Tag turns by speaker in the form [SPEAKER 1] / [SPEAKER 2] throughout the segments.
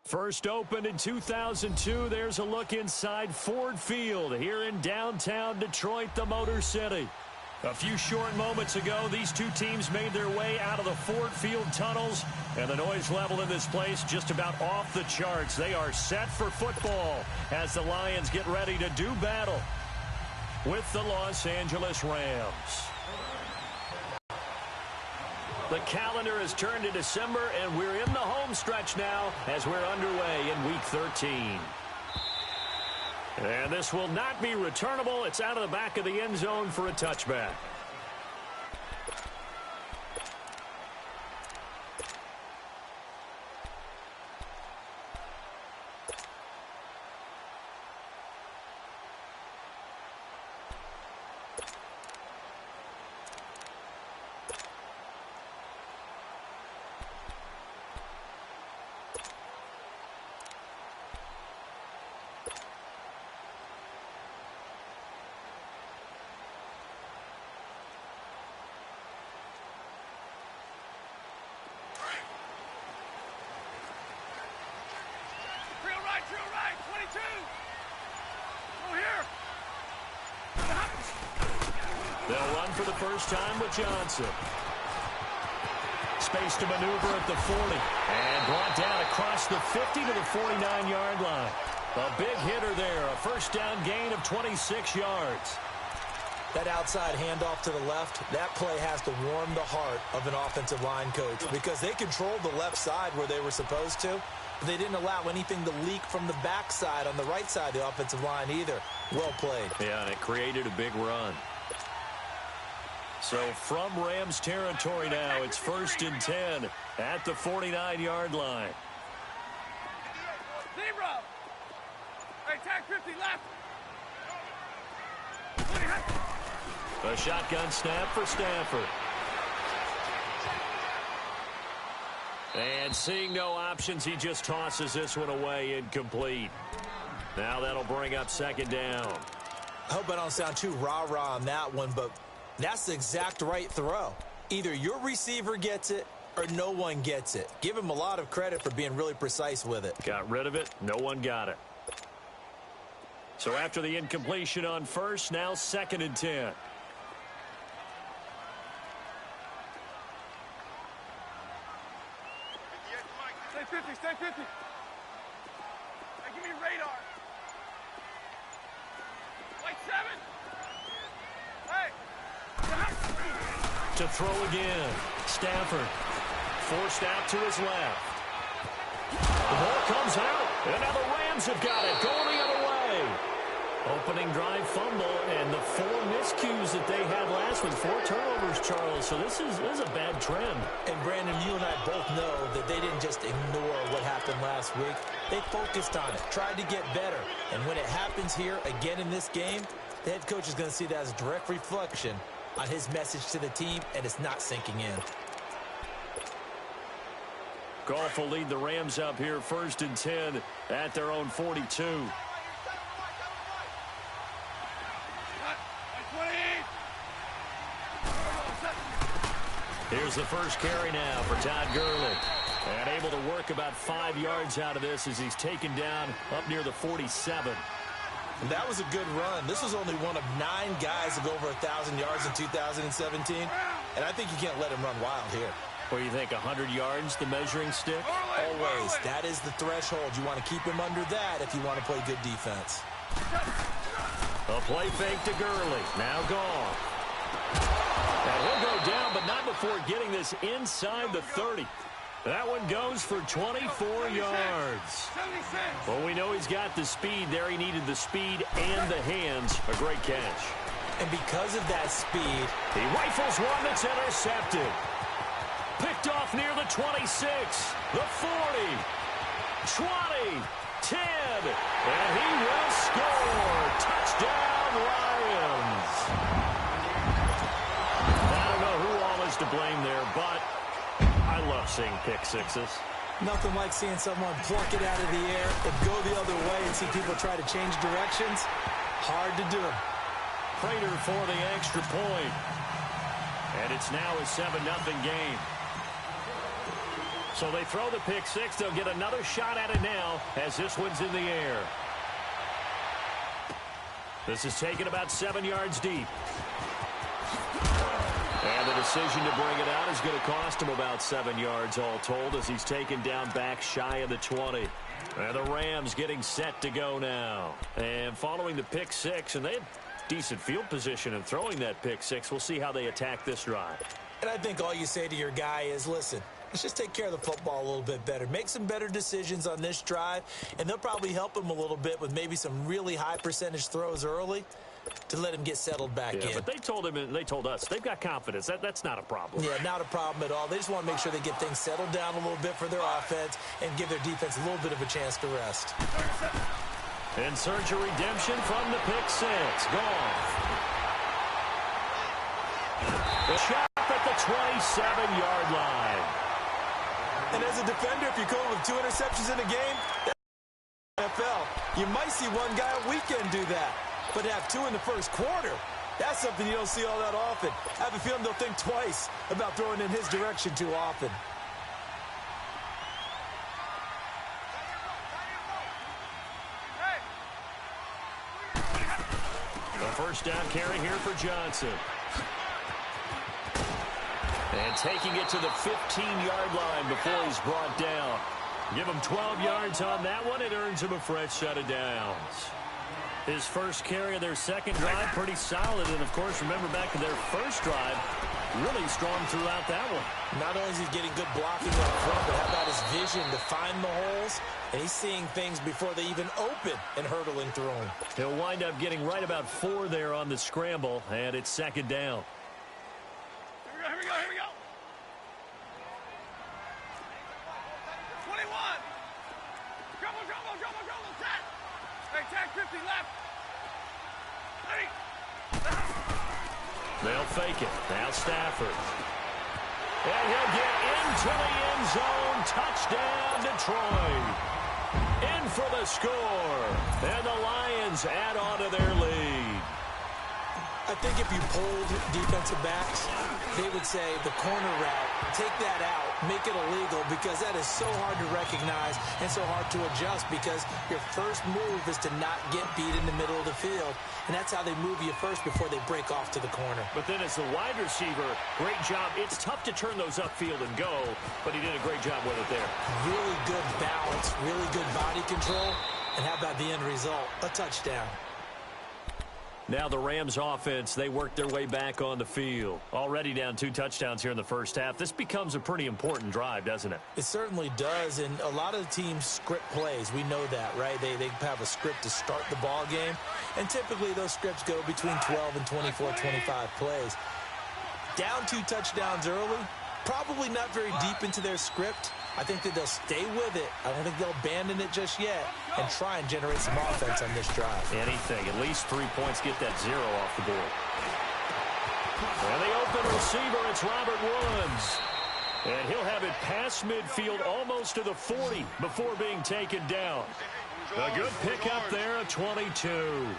[SPEAKER 1] First opened in 2002, there's a look inside Ford Field here in downtown Detroit, the Motor City. A few short moments ago, these two teams made their way out of the Ford Field tunnels, and the noise level in this place just about off the charts. They are set for football as the Lions get ready to do battle with the Los Angeles Rams. The calendar has turned to December, and we're in the home stretch now as we're underway in Week 13. And this will not be returnable. It's out of the back of the end zone for a touchback. They'll run for the first time with Johnson. Space to maneuver at the 40. And brought down across the 50 to the 49-yard line. A big hitter there. A first down gain of 26 yards.
[SPEAKER 2] That outside handoff to the left, that play has to warm the heart of an offensive line coach because they controlled the left side where they were supposed to, but they didn't allow anything to leak from the backside on the right side of the offensive line either. Well played.
[SPEAKER 1] Yeah, and it created a big run. So from Rams territory now, it's 1st and 10 at the 49-yard line.
[SPEAKER 3] Zero. Hey, tag 50 left.
[SPEAKER 1] A shotgun snap for Stafford. And seeing no options, he just tosses this one away incomplete. Now that'll bring up 2nd down.
[SPEAKER 2] I hope I don't sound too rah-rah on that one, but that's the exact right throw. Either your receiver gets it or no one gets it. Give him a lot of credit for being really precise with it.
[SPEAKER 1] Got rid of it. No one got it. So after the incompletion on first, now 2nd and 10.
[SPEAKER 3] Stay 50, stay 50. Hey, give me radar. Like 7. Hey.
[SPEAKER 1] To throw again. Stafford forced out to his left. The ball comes out, and now the Rams have got it. Going the other way. Opening drive fumble, and the 4 miscues that they had last week. 4 turnovers, Charles. So this is a bad trend.
[SPEAKER 2] And, Brandon, you and I both know that they didn't just ignore what happened last week. They focused on it, tried to get better. And when it happens here again in this game, the head coach is going to see that as a direct reflection on his message to the team, and it's not sinking in.
[SPEAKER 1] Goff will lead the Rams up here 1st and 10 at their own 42. Here's the first carry now for Todd Gurley. And able to work about 5 yards out of this as he's taken down up near the 47.
[SPEAKER 2] That was a good run. This was only one of 9 guys to go over 1,000 yards in 2017. And I think you can't let him run wild here.
[SPEAKER 1] What do you think, 100 yards, the measuring stick?
[SPEAKER 2] Always. That is the threshold. You want to keep him under that if you want to play good defense.
[SPEAKER 1] A play fake to Gurley. Now gone. And he'll go down, but not before getting this inside the 30. That one goes for 24 yards. Well, we know he's got the speed there. He needed the speed and the hands. A great catch.
[SPEAKER 2] And because of that speed,
[SPEAKER 1] he rifles one that's intercepted. Picked off near the 26, the 40, 20, 10, and he will score. Touchdown, Lions. I don't know who all is to blame there, but I love seeing pick sixes.
[SPEAKER 2] Nothing like seeing someone pluck it out of the air and go the other way and see people try to change directions. Hard to do.
[SPEAKER 1] Prater for the extra point. And it's now a 7-0 game. So they throw the pick six. They'll get another shot at it now as this one's in the air. This is taken about 7 yards deep. And the decision to bring it out is going to cost him about 7 yards all told as he's taken down back shy of the 20. And the Rams getting set to go now. And following the pick six, and they had decent field position in throwing that pick six. We'll see how they attack this drive.
[SPEAKER 2] And I think all you say to your guy is, listen, let's just take care of the football a little bit better. Make some better decisions on this drive, and they'll probably help him a little bit with maybe some really high percentage throws early to let him get settled back in.
[SPEAKER 1] But they told him, and they told us, they've got confidence. That's not a problem.
[SPEAKER 2] Yeah, not a problem at all. They just want to make sure they get things settled down a little bit for their offense and give their defense a little bit of a chance to rest.
[SPEAKER 1] In search of redemption from the pick six. Gone. The shot at the 27-yard line.
[SPEAKER 2] And as a defender, if you're going with 2 interceptions in a game, that's NFL. You might see one guy a weekend do that. But to have 2 in the first quarter, that's something you don't see all that often. I have a feeling they'll think twice about throwing in his direction too often.
[SPEAKER 1] The first down carry here for Johnson. And taking it to the 15-yard line before he's brought down. Give him 12 yards on that one. It earns him a fresh set of downs. His first carry of their second drive, pretty solid. And, of course, remember back to their first drive, really strong throughout that one.
[SPEAKER 2] Not only is he getting good blocking up front, but how about his vision to find the holes? And he's seeing things before they even open and hurdling through them.
[SPEAKER 1] He'll wind up getting right about 4 there on the scramble, and it's second down.
[SPEAKER 3] Here we go, here we go. 21. Trouble, tag. Hey, tag 50 left. Ready.
[SPEAKER 1] They'll fake it. Now Stafford. And he'll get into the end zone. Touchdown, Detroit. In for the score. And the Lions add on to their lead.
[SPEAKER 2] I think if you polled defensive backs, they would say the corner route, take that out, make it illegal, because that is so hard to recognize and so hard to adjust, because your first move is to not get beat in the middle of the field, and that's how they move you first before they break off to the corner.
[SPEAKER 1] But then as the wide receiver, great job. It's tough to turn those upfield and go, but he did a great job with it there.
[SPEAKER 2] Really good balance, really good body control, and how about the end result? A touchdown.
[SPEAKER 1] Now the Rams offense, they work their way back on the field. Already down 2 touchdowns here in the first half. This becomes a pretty important drive, doesn't it?
[SPEAKER 2] It certainly does, and a lot of the teams script plays. We know that, right? They have a script to start the ball game, and typically those scripts go between 12 and 24, 25 plays. Down 2 touchdowns early, probably not very deep into their script. I think that they'll stay with it. I don't think they'll abandon it just yet and try and generate some offense on this drive.
[SPEAKER 1] Anything. At least 3 points. Get that 0 off the board. And the open receiver, it's Robert Woods. And he'll have it past midfield almost to the 40 before being taken down. A good pickup there at 22.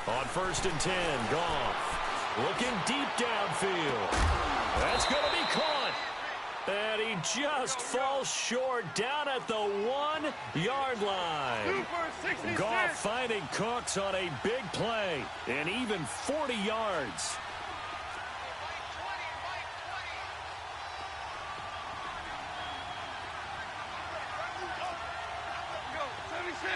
[SPEAKER 1] On 1st and 10, Goff looking deep downfield. That's going to be caught. And he just falls short down at the 1-yard line. Goff finding Cooks on a big play and even 40 yards.
[SPEAKER 3] Go, 76.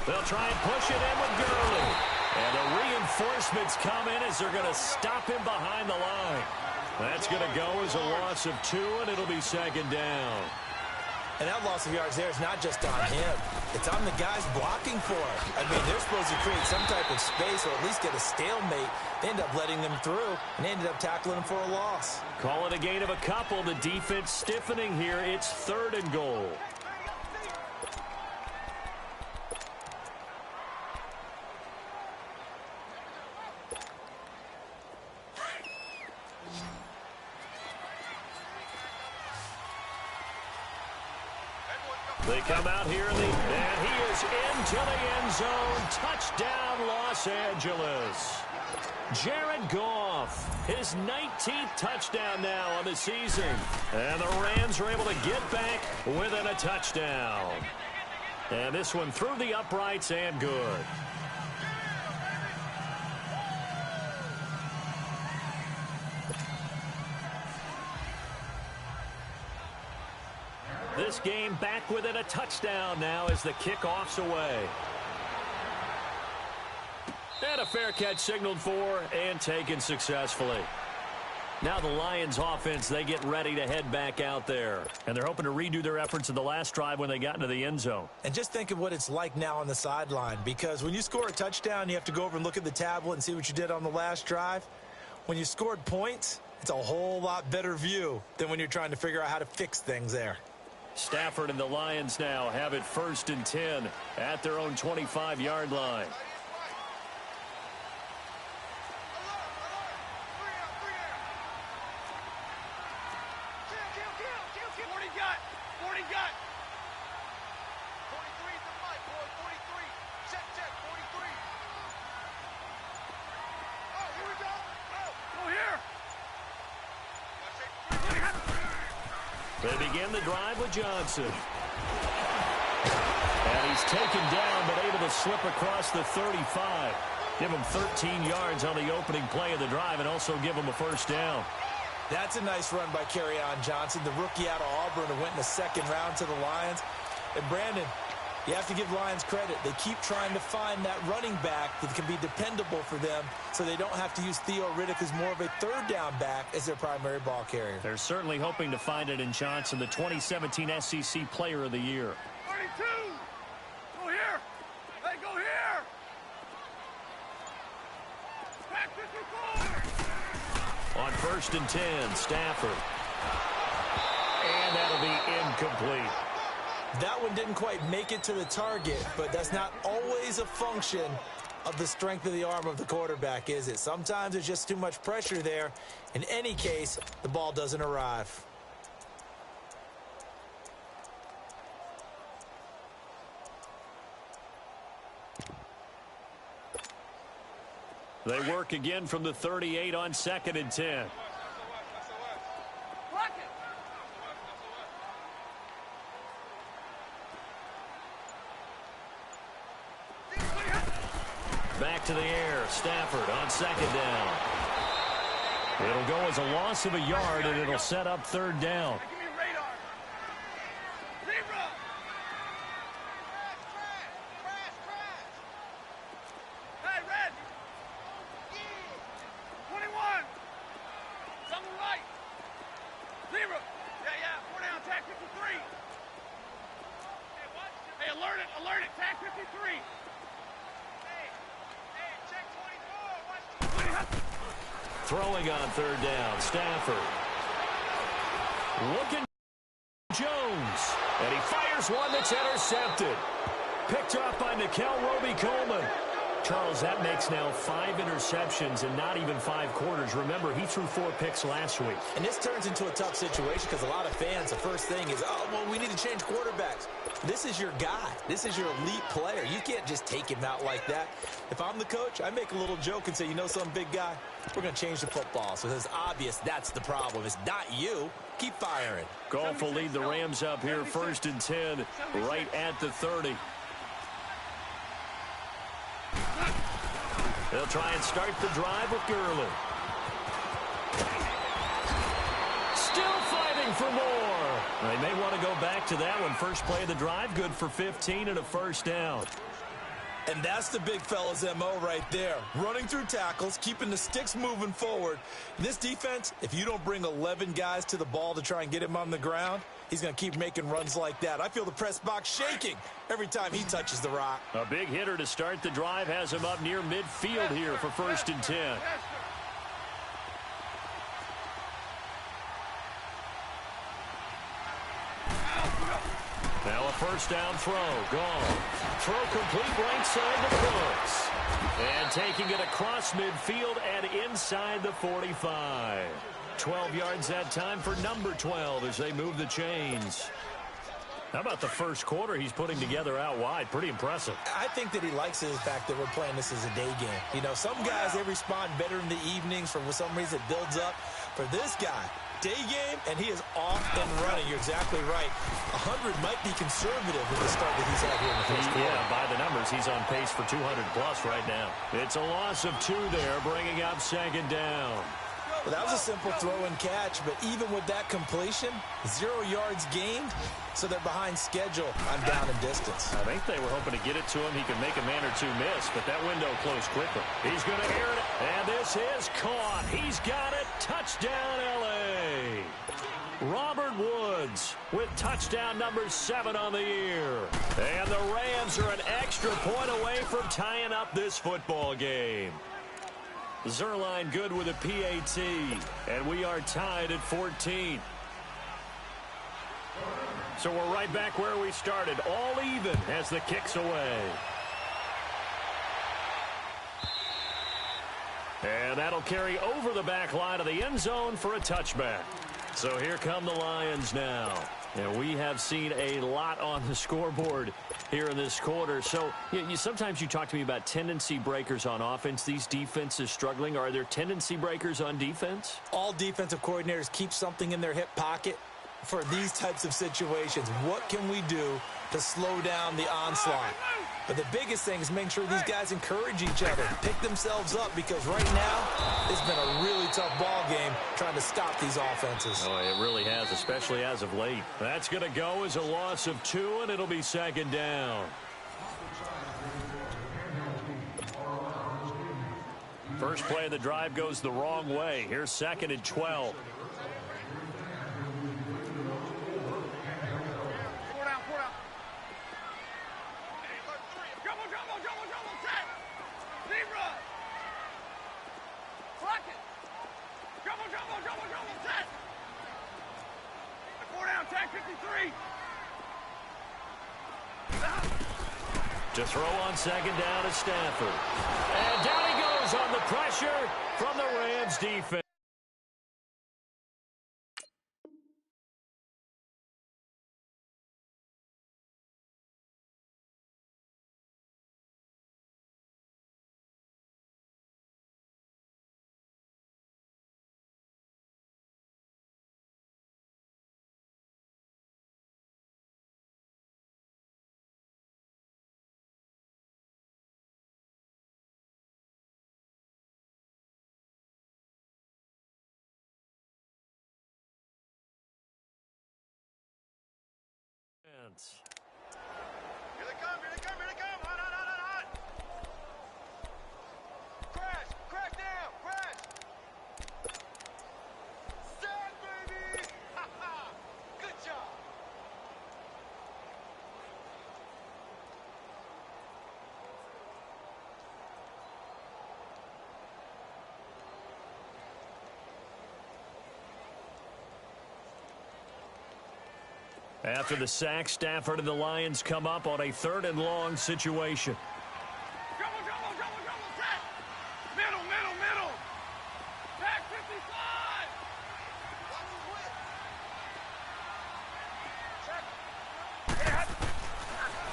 [SPEAKER 1] They'll try and push it in with Gurley. And the reinforcements come in as they're going to stop him behind the line. That's going to go as a loss of 2, and it'll be second down.
[SPEAKER 2] And that loss of yards there is not just on him. It's on the guys blocking for him. I mean, they're supposed to create some type of space or at least get a stalemate. They end up letting them through, and they ended up tackling him for a loss.
[SPEAKER 1] Call it a gain of a couple. The defense stiffening here. It's 3rd and goal. They come out here, and he is into the end zone. Touchdown, Los Angeles. Jared Goff, his 19th touchdown now on the season. And the Rams are able to get back within a touchdown. And this one through the uprights and good. This game back within a touchdown now as the kickoff's away. And a fair catch signaled for and taken successfully. Now the Lions offense, they get ready to head back out there. And they're hoping to redo their efforts in the last drive when they got into the end zone.
[SPEAKER 2] And just think of what it's like now on the sideline, because when you score a touchdown, you have to go over and look at the tablet and see what you did on the last drive. When you scored points, it's a whole lot better view than when you're trying to figure out how to fix things there.
[SPEAKER 1] Stafford and the Lions now have it 1st and 10 at their own 25-yard line. They begin the drive with Johnson. And he's taken down, but able to slip across the 35. Give him 13 yards on the opening play of the drive and also give him a first down.
[SPEAKER 2] That's a nice run by Kerryon Johnson, the rookie out of Auburn who went in the 2nd round to the Lions. And Brandon, you have to give Lions credit. They keep trying to find that running back that can be dependable for them so they don't have to use Theo Riddick as more of a 3rd down back as their primary ball carrier.
[SPEAKER 1] They're certainly hoping to find it in Johnson, the 2017 SEC Player of the Year.
[SPEAKER 3] 32! Go here! Hey, go here! Back 54!
[SPEAKER 1] On 1st and 10, Stafford. And that'll be incomplete.
[SPEAKER 2] That one didn't quite make it to the target, but that's not always a function of the strength of the arm of the quarterback, is it? Sometimes there's just too much pressure there. In any case, the ball doesn't arrive.
[SPEAKER 1] They work again from the 38 on 2nd and 10. Back to the air. Stafford on 2nd down. It'll go as a loss of a yard, and it'll set up 3rd down.
[SPEAKER 3] Give me radar. Zebra. Crash. Hey, red. 21. It's on the right. Zebra. Yeah. 4 down. Tag 53. Hey, alert it. Tag 53.
[SPEAKER 1] Throwing on 3rd down, Stafford. Looking Jones. And he fires one that's intercepted. Picked off by Nickel Roby-Coleman. Charles, that makes now 5 interceptions in not even 5 quarters. Remember, he threw 4 picks last week.
[SPEAKER 2] And this turns into a tough situation because a lot of fans, the first thing is, oh, well, we need to change quarterbacks. This is your guy. This is your elite player. You can't just take him out like that. If I'm the coach, I make a little joke and say, you know something, big guy? We're going to change the football. So it's obvious that's the problem. It's not you. Keep firing.
[SPEAKER 1] Goff will lead the Rams up here 1st and 10 right at the 30. They'll try and start the drive with Gurley. Still fighting for more. They may want to go back to that one. First play of the drive, good for 15 and a first down.
[SPEAKER 2] And that's the big fella's MO right there. Running through tackles, keeping the sticks moving forward. In this defense, if you don't bring 11 guys to the ball to try and get him on the ground, he's going to keep making runs like that. I feel the press box shaking every time he touches the rock.
[SPEAKER 1] A big hitter to start the drive has him up near midfield here for 1st and 10. Now a first down throw. Gone. Throw complete right side to Cooks. And taking it across midfield and inside the 45. 12 yards that time for number 12 as they move the chains. How about the first quarter he's putting together out wide? Pretty impressive.
[SPEAKER 2] I think that he likes the fact that we're playing this as a day game. You know, some guys, they respond better in the evenings. For some reason, it builds up. For this guy, day game, and he is off and running. You're exactly right. 100 might be conservative with the start that he's had here in the first quarter.
[SPEAKER 1] Yeah, by the numbers, he's on pace for 200-plus right now. It's a loss of 2 there, bringing up second down.
[SPEAKER 2] Well, that was a simple throw and catch, but even with that completion, 0 yards gained, so they're behind schedule on down and distance.
[SPEAKER 1] I think they were hoping to get it to him. He could make a man or two miss, but that window closed quickly. He's going to air it, and this is caught. He's got it. Touchdown, L.A. Robert Woods with touchdown number 7 on the year. And the Rams are an extra point away from tying up this football game. Zerline good with a PAT, and we are tied at 14. So we're right back where we started, all even as the kick's away. And that'll carry over the back line of the end zone for a touchback. So here come the Lions now. And we have seen a lot on the scoreboard here in this quarter. So sometimes you talk to me about tendency breakers on offense. These defenses struggling. Are there tendency breakers on defense?
[SPEAKER 2] All defensive coordinators keep something in their hip pocket for these types of situations. What can we do to slow down the onslaught? But the biggest thing is making sure these guys encourage each other, pick themselves up, because right now it's been a really tough ball game trying to stop these offenses.
[SPEAKER 1] Oh, it really has, especially as of late. That's going to go as a loss of 2, and it'll be second down. First play of the drive goes the wrong way. Here's second and 12. To throw on second down is Stafford. And down he goes on the pressure from the Rams defense.
[SPEAKER 3] Here they come, here they come, here they come. Hot, hot, hot, hot, hot. Crash, crash down, crash. Sack, baby. Ha, ha. Good job.
[SPEAKER 1] After the sack, Stafford and the Lions come up on a 3rd and long situation.
[SPEAKER 3] Double, double, double, double, sack. Middle, middle, middle. Sack 55.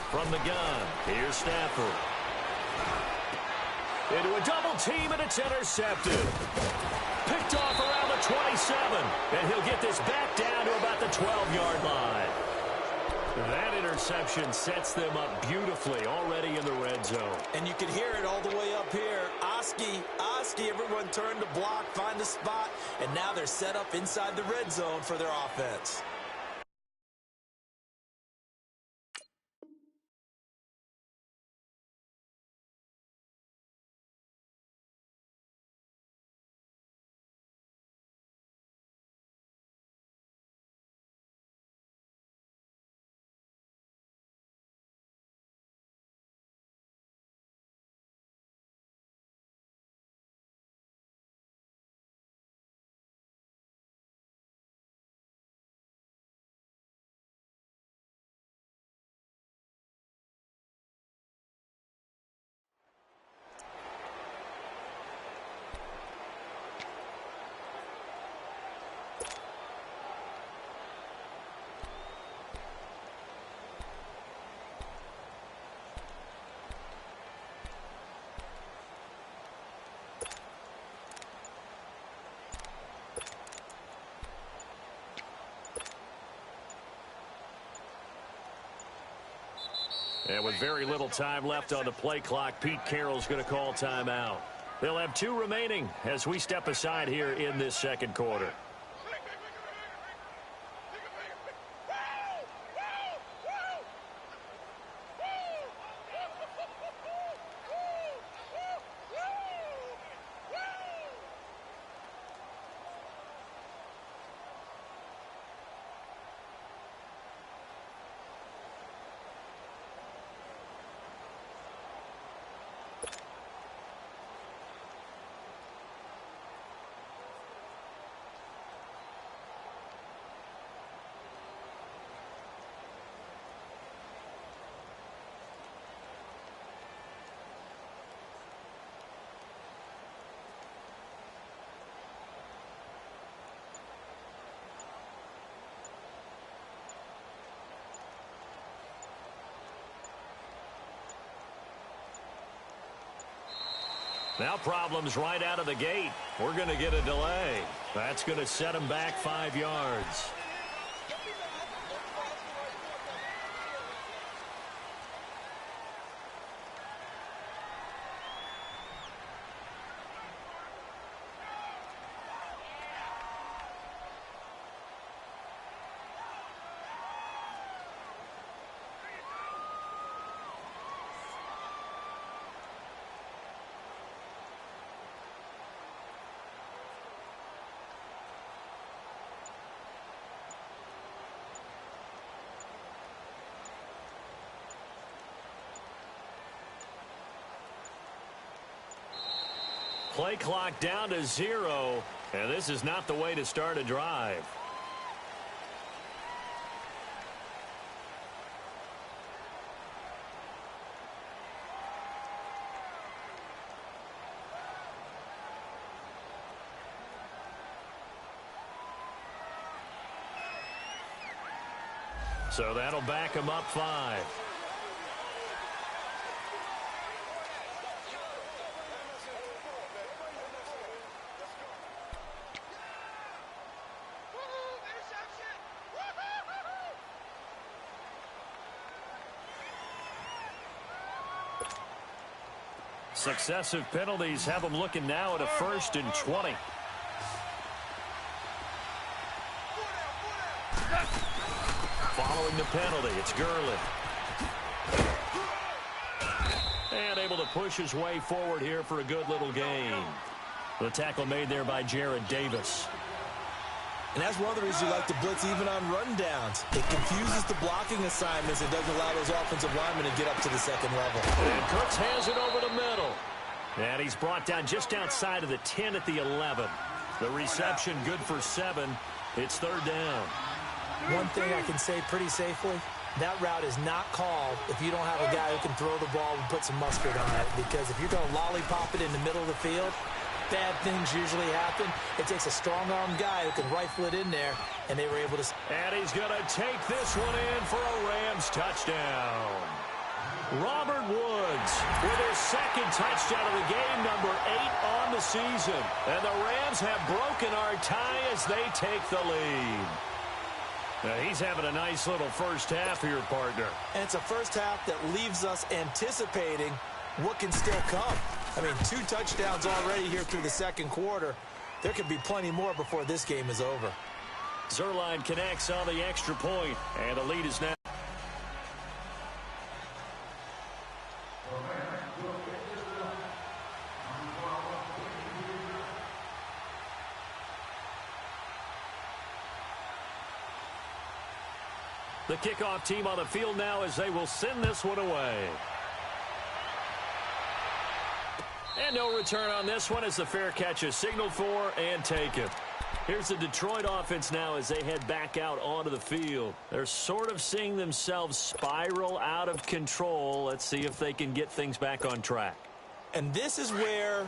[SPEAKER 1] From the gun, here's Stafford. Into a double team, and it's intercepted. Picked off around the 27, and he'll get this back down to about the 12-yard line. That interception sets them up beautifully already in the red zone.
[SPEAKER 2] And you can hear it all the way up here. Oski, everyone turned to block, find a spot, and now they're set up inside the red zone for their offense.
[SPEAKER 1] And with very little time left on the play clock, Pete Carroll's going to call timeout. They'll have 2 remaining as we step aside here in this second quarter. Now problems right out of the gate. We're going to get a delay. That's going to set him back 5 yards. Play clock down to 0, and this is not the way to start a drive. So that'll back him up 5. Successive penalties have them looking now at a 1st and 20. Following the penalty, it's Gurley. And able to push his way forward here for a good little gain. The tackle made there by Jared Davis.
[SPEAKER 2] And that's one of the reasons you like to blitz even on rundowns. It confuses the blocking assignments. It doesn't allow those offensive linemen to get up to the second level.
[SPEAKER 1] And Cooks has it over the middle. And he's brought down just outside of the 10 at the 11. The reception good for 7. It's 3rd down.
[SPEAKER 2] One thing I can say pretty safely, that route is not called if you don't have a guy who can throw the ball and put some mustard on it. Because if you're going to lollipop it in the middle of the field, bad things usually happen. It takes a strong-armed guy who can rifle it in there, and they were able to...
[SPEAKER 1] And he's going to take this one in for a Rams touchdown. Robert Woods with his 2nd touchdown of the game, number 8 on the season. And the Rams have broken our tie as they take the lead. Now he's having a nice little first half here, partner.
[SPEAKER 2] And it's a first half that leaves us anticipating what can still come. I mean, 2 touchdowns already here through the second quarter. There could be plenty more before this game is over.
[SPEAKER 1] Zerline connects on the extra point, and the lead is now. The kickoff team on the field now as they will send this one away. And no return on this one as the fair catch is signaled for and taken. Here's the Detroit offense now as they head back out onto the field. They're sort of seeing themselves spiral out of control. Let's see if they can get things back on track.
[SPEAKER 2] And this is where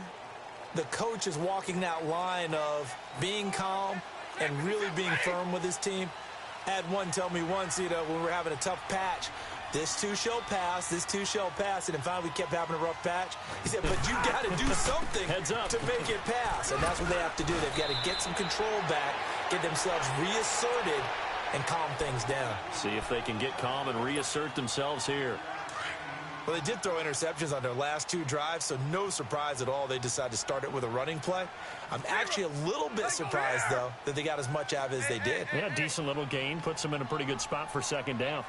[SPEAKER 2] the coach is walking that line of being calm and really being firm with his team. I had one tell me once, when we were having a tough patch, this too shall pass, this too shall pass, and then finally we kept having a rough patch. He said, but you got to do something to make it pass, and that's what they have to do. They've got to get some control back, get themselves reasserted, and calm things down.
[SPEAKER 1] See if they can get calm and reassert themselves here.
[SPEAKER 2] Well, they did throw interceptions on their last 2 drives, so no surprise at all they decided to start it with a running play. I'm actually a little bit surprised, though, that they got as much out of it as they did.
[SPEAKER 1] Yeah, decent little gain. Puts them in a pretty good spot for second down.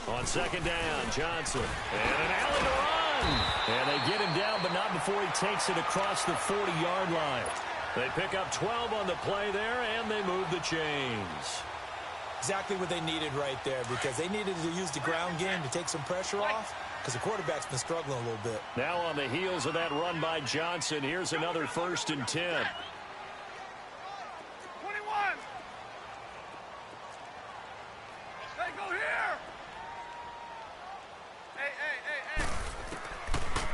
[SPEAKER 1] On second down, Johnson. And an alley to run. And they get him down, but not before he takes it across the 40-yard line. They pick up 12 on the play there, and they move the chains.
[SPEAKER 2] Exactly what they needed right there, because they needed to use the ground game to take some pressure off, because the quarterback's been struggling a little bit.
[SPEAKER 1] Now on the heels of that run by Johnson, here's another 1st and 10.
[SPEAKER 3] 21. Hey, go here. Hey.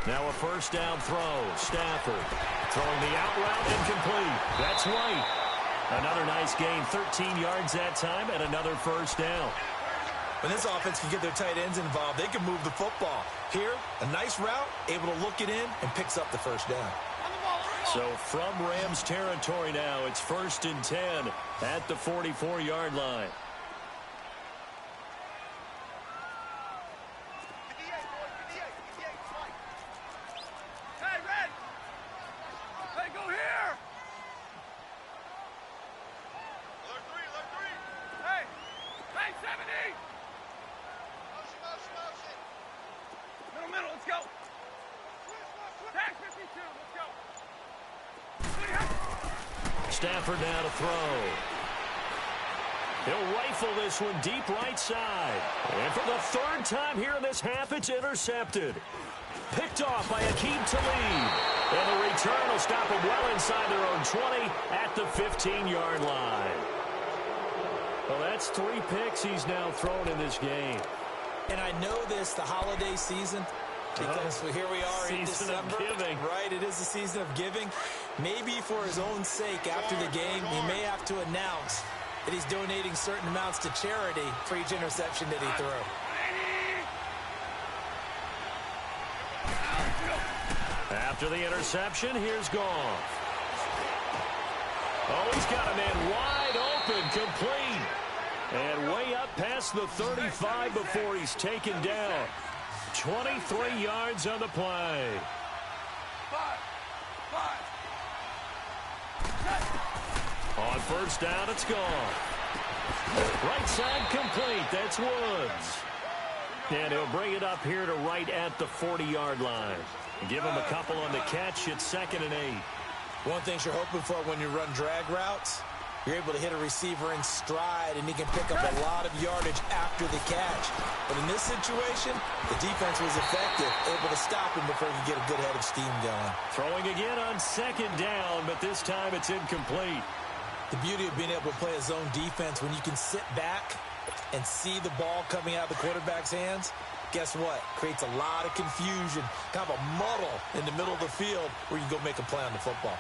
[SPEAKER 1] Now a 1st down throw. Stafford throwing the out route incomplete. That's White. Another nice gain, 13 yards that time, and another 1st down.
[SPEAKER 2] When this offense can get their tight ends involved, they can move the football. Here, a nice route, able to look it in, and picks up the 1st down.
[SPEAKER 1] So from Rams territory now, it's 1st and 10 at the 44-yard line.
[SPEAKER 3] Hey, Red. Hey, go here. Hey, 70! Middle, let's go! Tag 52, let's go!
[SPEAKER 1] Stafford now to throw. He'll rifle this one deep right side. And for the 3rd time here in this half, it's intercepted. Picked off by Aqib Talib. And the return will stop him well inside their own 20 at the 15-yard line. Well, that's 3 picks he's now thrown in this game.
[SPEAKER 2] And I know this, the holiday season, because here we are in December.
[SPEAKER 1] Season of giving.
[SPEAKER 2] Right, it is the season of giving. Maybe for his own sake, after the game, he may have to announce that he's donating certain amounts to charity for each interception that he threw.
[SPEAKER 1] After the interception, here's Goff. Oh, he's got a man wide open, complete. And way up past the 35 before he's taken down. 23 yards on the play. On 1st down, it's gone. Right side complete. That's Woods. And he'll bring it up here to right at the 40-yard line. Give him a couple on the catch. It's 2nd and 8.
[SPEAKER 2] One thing you're hoping for when you run drag routes, you're able to hit a receiver in stride, and he can pick up a lot of yardage after the catch. But in this situation, the defense was effective, able to stop him before he could get a good head of steam going.
[SPEAKER 1] Throwing again on 2nd down, but this time it's incomplete.
[SPEAKER 2] The beauty of being able to play a zone defense, when you can sit back and see the ball coming out of the quarterback's hands, guess what? Creates a lot of confusion, kind of a muddle in the middle of the field where you can go make a play on the football.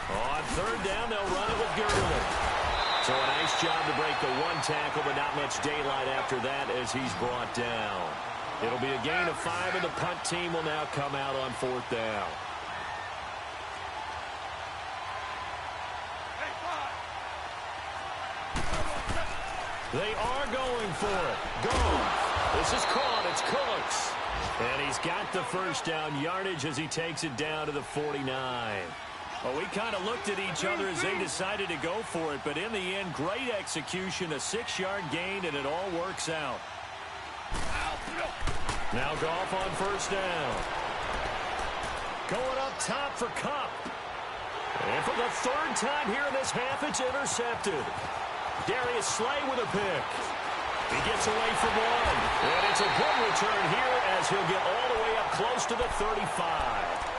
[SPEAKER 1] On 3rd down, they'll run it with Gurley. So a nice job to break the 1 tackle, but not much daylight after that as he's brought down. It'll be a gain of 5, and the punt team will now come out on 4th down. They are going for it. Goff. This is caught. It's Cooks. And he's got the 1st down yardage as he takes it down to the 49. Well, we kind of looked at each other as they decided to go for it, but in the end, great execution, a 6-yard gain, and it all works out. Now Goff on 1st down. Going up top for Kupp. And for the 3rd time here in this half, it's intercepted. Darius Slay with a pick. He gets away from 1. And it's a good return here as he'll get all the way up close to the 35.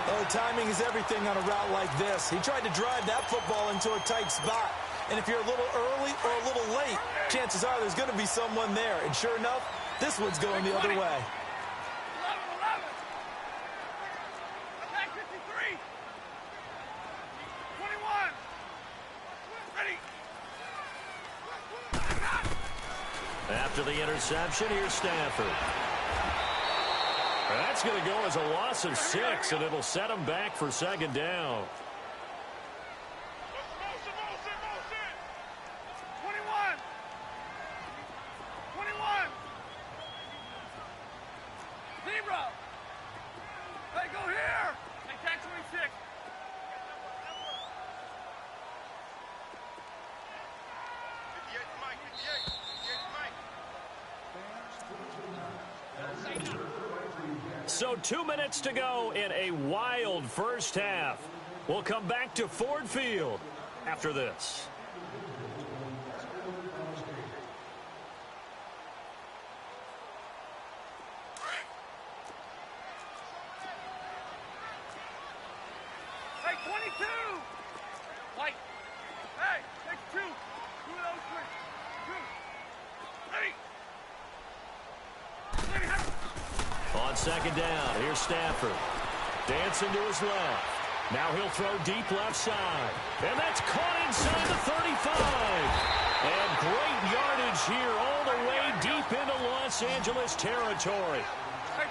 [SPEAKER 2] Oh, timing is everything on a route like this. He tried to drive that football into a tight spot. And if you're a little early or a little late, chances are there's going to be someone there. And sure enough, this one's going the other way.
[SPEAKER 3] 11. Attack 53. 21. Ready.
[SPEAKER 1] After the interception, here's Stafford. That's going to go as a loss of 6, and it'll set him back for 2nd down.
[SPEAKER 3] 21. 21.
[SPEAKER 1] So 2 minutes to go in a wild first half. We'll come back to Ford Field after this.
[SPEAKER 3] Hey, 22! White. Hey, take two. Two of those three. Two. Hey!
[SPEAKER 1] On second down, here's Stafford. Dancing to his left. Now he'll throw deep left side. And that's caught inside the 35. And great yardage here all the way deep into Los Angeles territory.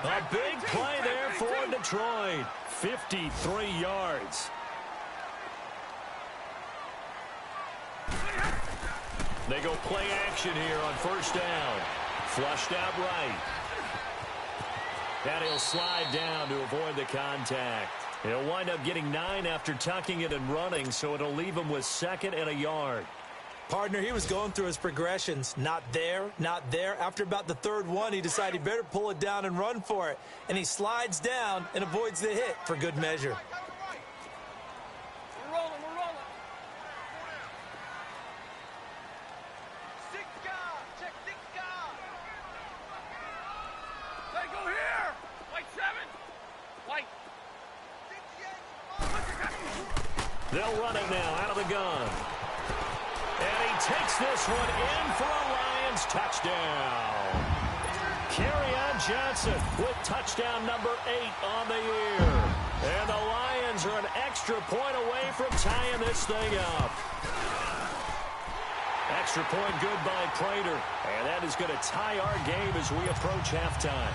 [SPEAKER 1] A big play there for Detroit. 53 yards. They go play action here on first down. Flushed out right. And he'll slide down to avoid the contact. He'll wind up getting 9 after tucking it and running, so it'll leave him with 2nd and a yard.
[SPEAKER 2] Partner, he was going through his progressions. Not there, not there. After about the 3rd one, he decided he better pull it down and run for it. And he slides down and avoids the hit for good measure.
[SPEAKER 3] We're rolling, we're rolling. 6 guard, check 6 guard. Hey, go here. White 7. White.
[SPEAKER 1] They'll run it now out of the gun. And he takes this one in for a Lions touchdown. Kerryon Johnson with touchdown number 8 on the year. And the Lions are an extra point away from tying this thing up. Extra point good by Prater. And that is going to tie our game as we approach halftime.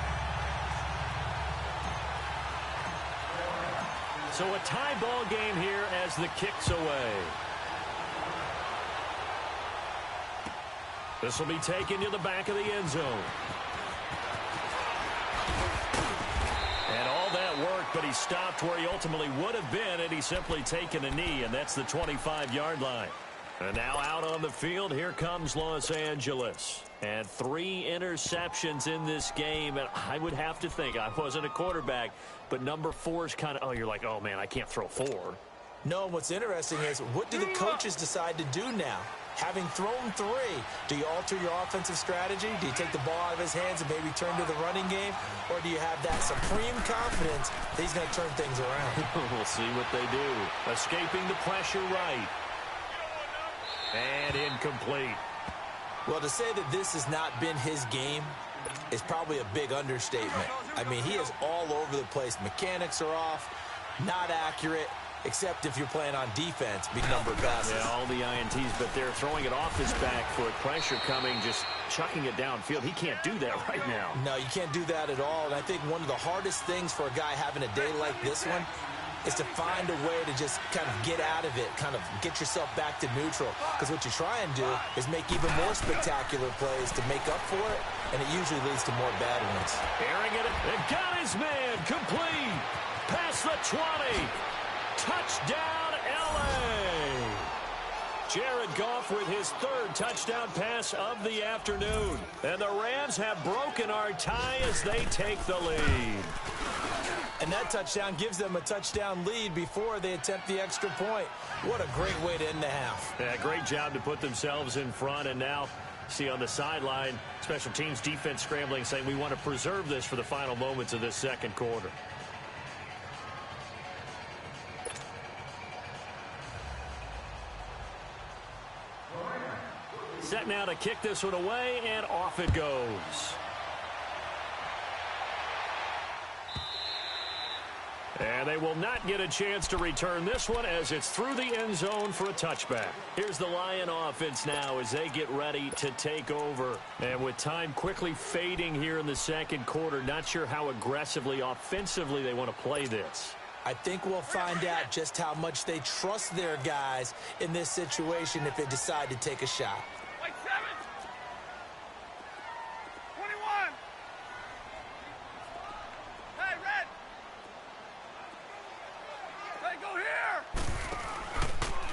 [SPEAKER 1] So a tie ball game here as the kick's away. This will be taken to the back of the end zone. And all that work, but he stopped where he ultimately would have been had he simply taken a knee, and that's the 25-yard line. And now out on the field, here comes Los Angeles. And 3 interceptions in this game, and I would have to think, I wasn't a quarterback, but number 4 is kind of, oh, you're like, oh, man, I can't throw 4.
[SPEAKER 2] No, what's interesting is, what do the coaches decide to do now? Having thrown 3, do you alter your offensive strategy? Do you take the ball out of his hands and maybe turn to the running game? Or do you have that supreme confidence that he's going to turn things around?
[SPEAKER 1] We'll see what they do. Escaping the pressure right. And incomplete.
[SPEAKER 2] Well, to say that this has not been his game is probably a big understatement. I mean, he is all over the place. Mechanics are off, not accurate, except if you're playing on defense, big number of passes.
[SPEAKER 1] Yeah, all the INTs, but they're throwing it off his back foot. Pressure coming, just chucking it downfield. He can't do that right now.
[SPEAKER 2] No, you can't do that at all. And I think one of the hardest things for a guy having a day like this one is to find a way to just kind of get out of it, kind of get yourself back to neutral. Because what you try and do is make even more spectacular plays to make up for it, and it usually leads to more bad ones.
[SPEAKER 1] Airing it, and got his man, complete, past the 20, touchdown L.A. Jared Goff with his 3rd touchdown pass of the afternoon. And the Rams have broken our tie as they take the lead.
[SPEAKER 2] And that touchdown gives them a touchdown lead before they attempt the extra point. What a great way to end the half.
[SPEAKER 1] Yeah, great job to put themselves in front. And now, see on the sideline, special teams defense scrambling, saying we want to preserve this for the final moments of this second quarter. Set now to kick this one away, and off it goes. And they will not get a chance to return this one as it's through the end zone for a touchback. Here's the Lion offense now as they get ready to take over. And with time quickly fading here in the second quarter, not sure how aggressively, offensively they want to play this.
[SPEAKER 2] I think we'll find out just how much they trust their guys in this situation if they decide to take a shot.
[SPEAKER 3] White 7. 21. Hey, red. Hey, go here.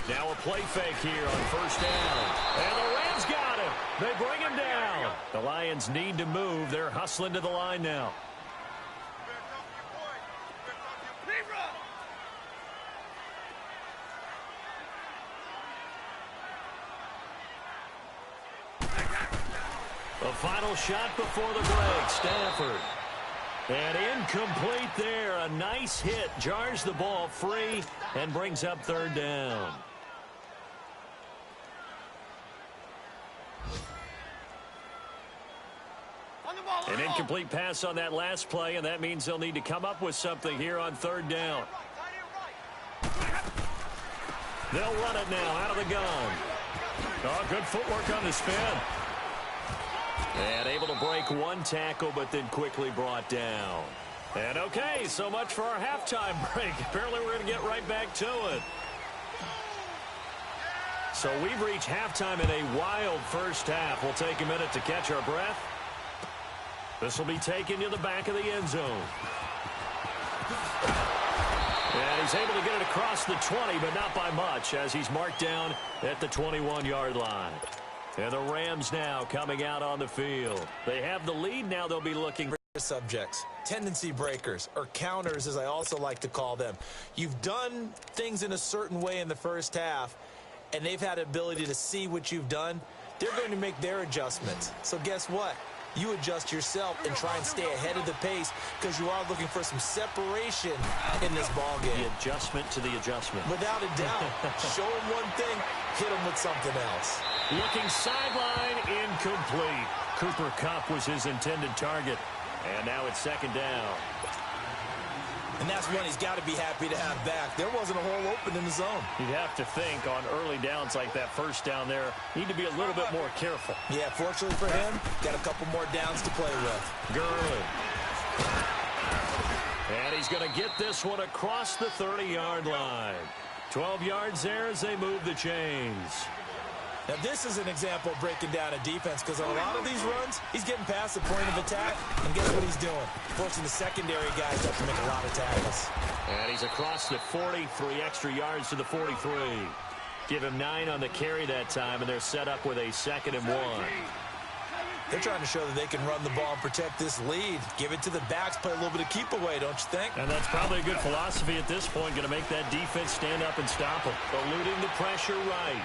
[SPEAKER 1] Now a play fake here on first down. And the Rams got him. They bring him down. The Lions need to move. They're hustling to the line now. A final shot before the break. Stafford. And incomplete there. A nice hit. Jars the ball free and brings up third down. An incomplete pass on that last play, and that means they'll need to come up with something here on third down. They'll run it now out of the gun. Oh, good footwork on the spin. And able to break one tackle, but then quickly brought down. And okay, so much for our halftime break. Apparently we're going to get right back to it. So we've reached halftime in a wild first half. We'll take a minute to catch our breath. This will be taken to the back of the end zone. And he's able to get it across the 20, but not by much, as he's marked down at the 21-yard line. And the Rams now coming out on the field. They have the lead. Now they'll be looking for
[SPEAKER 2] subjects, tendency breakers, or counters, as I also like to call them. You've done things in a certain way in the first half, and they've had the ability to see what you've done. They're going to make their adjustments. So guess what? You adjust yourself and try and stay ahead of the pace because you are looking for some separation in this ball game.
[SPEAKER 1] The adjustment to the adjustment.
[SPEAKER 2] Without a doubt. Show them one thing, hit them with something else.
[SPEAKER 1] Looking sideline, incomplete. Cooper Kupp was his intended target. And now it's second down.
[SPEAKER 2] And that's one he's got to be happy to have back. There wasn't a hole open in the zone.
[SPEAKER 1] You'd have to think on early downs like that first down there, need to be a little bit more careful.
[SPEAKER 2] Yeah, fortunately for him, got a couple more downs to play with.
[SPEAKER 1] Gurley. And he's going to get this one across the 30-yard line. 12 yards there as they move the chains.
[SPEAKER 2] Now, this is an example of breaking down a defense because on a lot of these runs, he's getting past the point of attack, and guess what he's doing? Forcing the secondary guys up to make a lot of tackles.
[SPEAKER 1] And he's across the 40, 3 extra yards to the 43. Give him 9 on the carry that time, and they're set up with a 2nd and 1.
[SPEAKER 2] They're trying to show that they can run the ball and protect this lead. Give it to the backs, play a little bit of keep away, don't you think?
[SPEAKER 1] And that's probably a good philosophy at this point, going to make that defense stand up and stop them. Eluding the pressure right.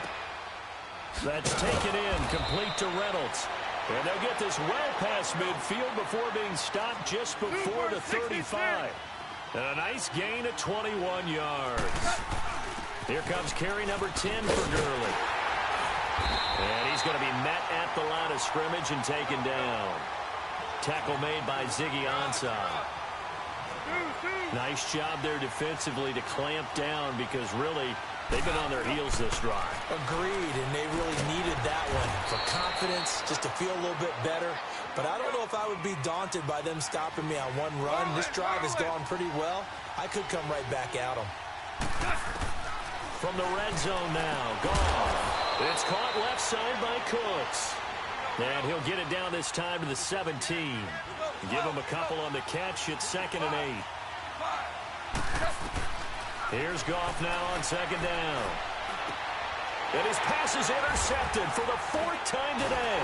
[SPEAKER 1] That's taken in, complete to Reynolds. And they'll get this well past midfield before being stopped just before the 35. And a nice gain of 21 yards. Here comes carry number 10 for Gurley. And he's going to be met at the line of scrimmage and taken down. Tackle made by Ziggy Ansah. Nice job there defensively to clamp down because really they've been on their heels this drive.
[SPEAKER 2] Agreed, and they really needed that one for confidence, just to feel a little bit better. But I don't know if I would be daunted by them stopping me on one run. This drive has gone pretty well. I could come right back at them.
[SPEAKER 1] From the red zone now, gone. It's caught left side by Cooks. And he'll get it down this time to the 17. Give him a couple on the catch. It's 2nd and 8. Here's Goff now on 2nd down. And his pass is intercepted for the 4th time today.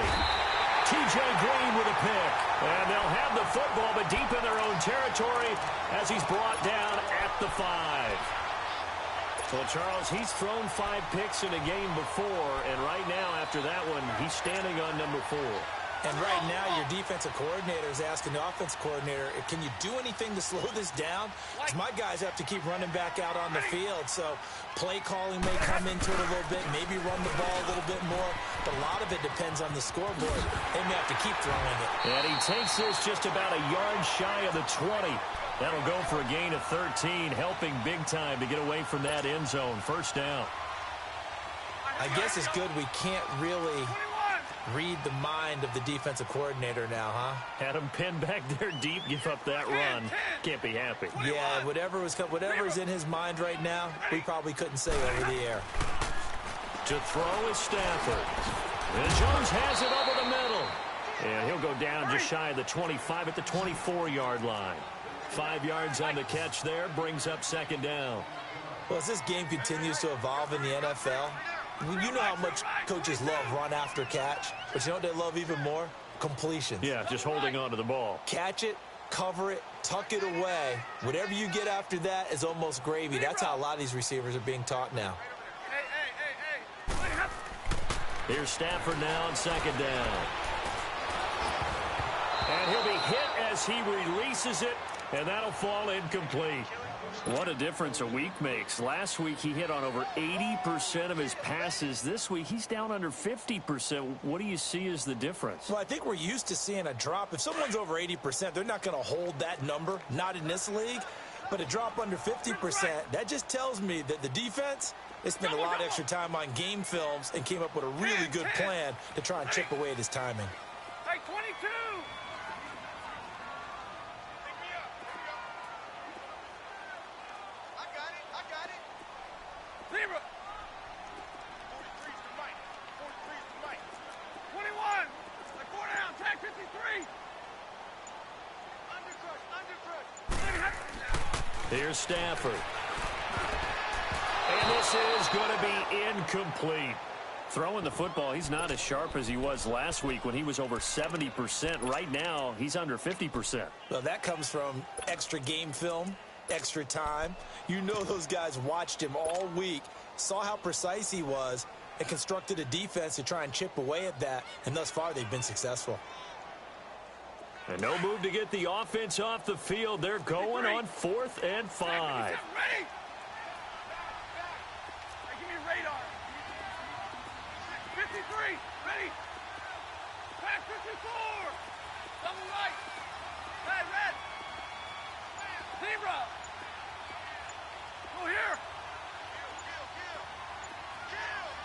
[SPEAKER 1] T.J. Green with a pick. And they'll have the football, but deep in their own territory as he's brought down at the 5. So, Charles, he's thrown 5 picks in a game before, and right now, after that one, he's standing on number 4.
[SPEAKER 2] And right now, your defensive coordinator is asking the offensive coordinator, can you do anything to slow this down? Because my guys have to keep running back out on the field. So play calling may come into it a little bit, maybe run the ball a little bit more. But a lot of it depends on the scoreboard. They may have to keep throwing it.
[SPEAKER 1] And he takes this just about a yard shy of the 20. That'll go for a gain of 13, helping big time to get away from that end zone. First down.
[SPEAKER 2] I guess it's good we can't really read the mind of the defensive coordinator now, huh?
[SPEAKER 1] Had him pinned back there deep, give up that run. Can't be happy.
[SPEAKER 2] Yeah, whatever is in his mind right now, we probably couldn't say over the air.
[SPEAKER 1] To throw is Stafford. And Jones has it over the middle. And he'll go down just shy of the 25 at the 24-yard line. 5 yards on the catch there, brings up 2nd down.
[SPEAKER 2] Well, as this game continues to evolve in the NFL, you know how much coaches love run after catch, but you know what they love even more? Completions.
[SPEAKER 1] Yeah, just holding on to the ball.
[SPEAKER 2] Catch it, cover it, tuck it away. Whatever you get after that is almost gravy. That's how a lot of these receivers are being taught now.
[SPEAKER 1] Here's Stafford now on 2nd down. And he'll be hit as he releases it, and that'll fall incomplete. What a difference a week makes. Last week he hit on over 80% of his passes. This week he's down under 50%. What do you see as the difference?
[SPEAKER 2] Well, I think we're used to seeing a drop. If someone's over 80%, they're not going to hold that number, not in this league. But a drop under 50%, that just tells me that the defense, they spent a lot of extra time on game films and came up with a really good plan to try and chip away at his timing.
[SPEAKER 3] Hey, 22! I got it. Zebra! 43's the mic. 43's the mic. 21! Like 4 down, tag 53! Undercrush.
[SPEAKER 1] Here's Stafford. And this is going to be incomplete. Throwing the football, he's not as sharp as he was last week when he was over 70%. Right now, he's under 50%.
[SPEAKER 2] Well, that comes from extra game film, extra time. You know those guys watched him all week, saw how precise he was, and constructed a defense to try and chip away at that. And thus far, they've been successful.
[SPEAKER 1] And no move to get the offense off the field. They're going on 4th and 5.
[SPEAKER 3] Ready? Hey, give me radar. 53, ready. Pass 54. Double right. Hey, red. Zebra. Go here. Kill.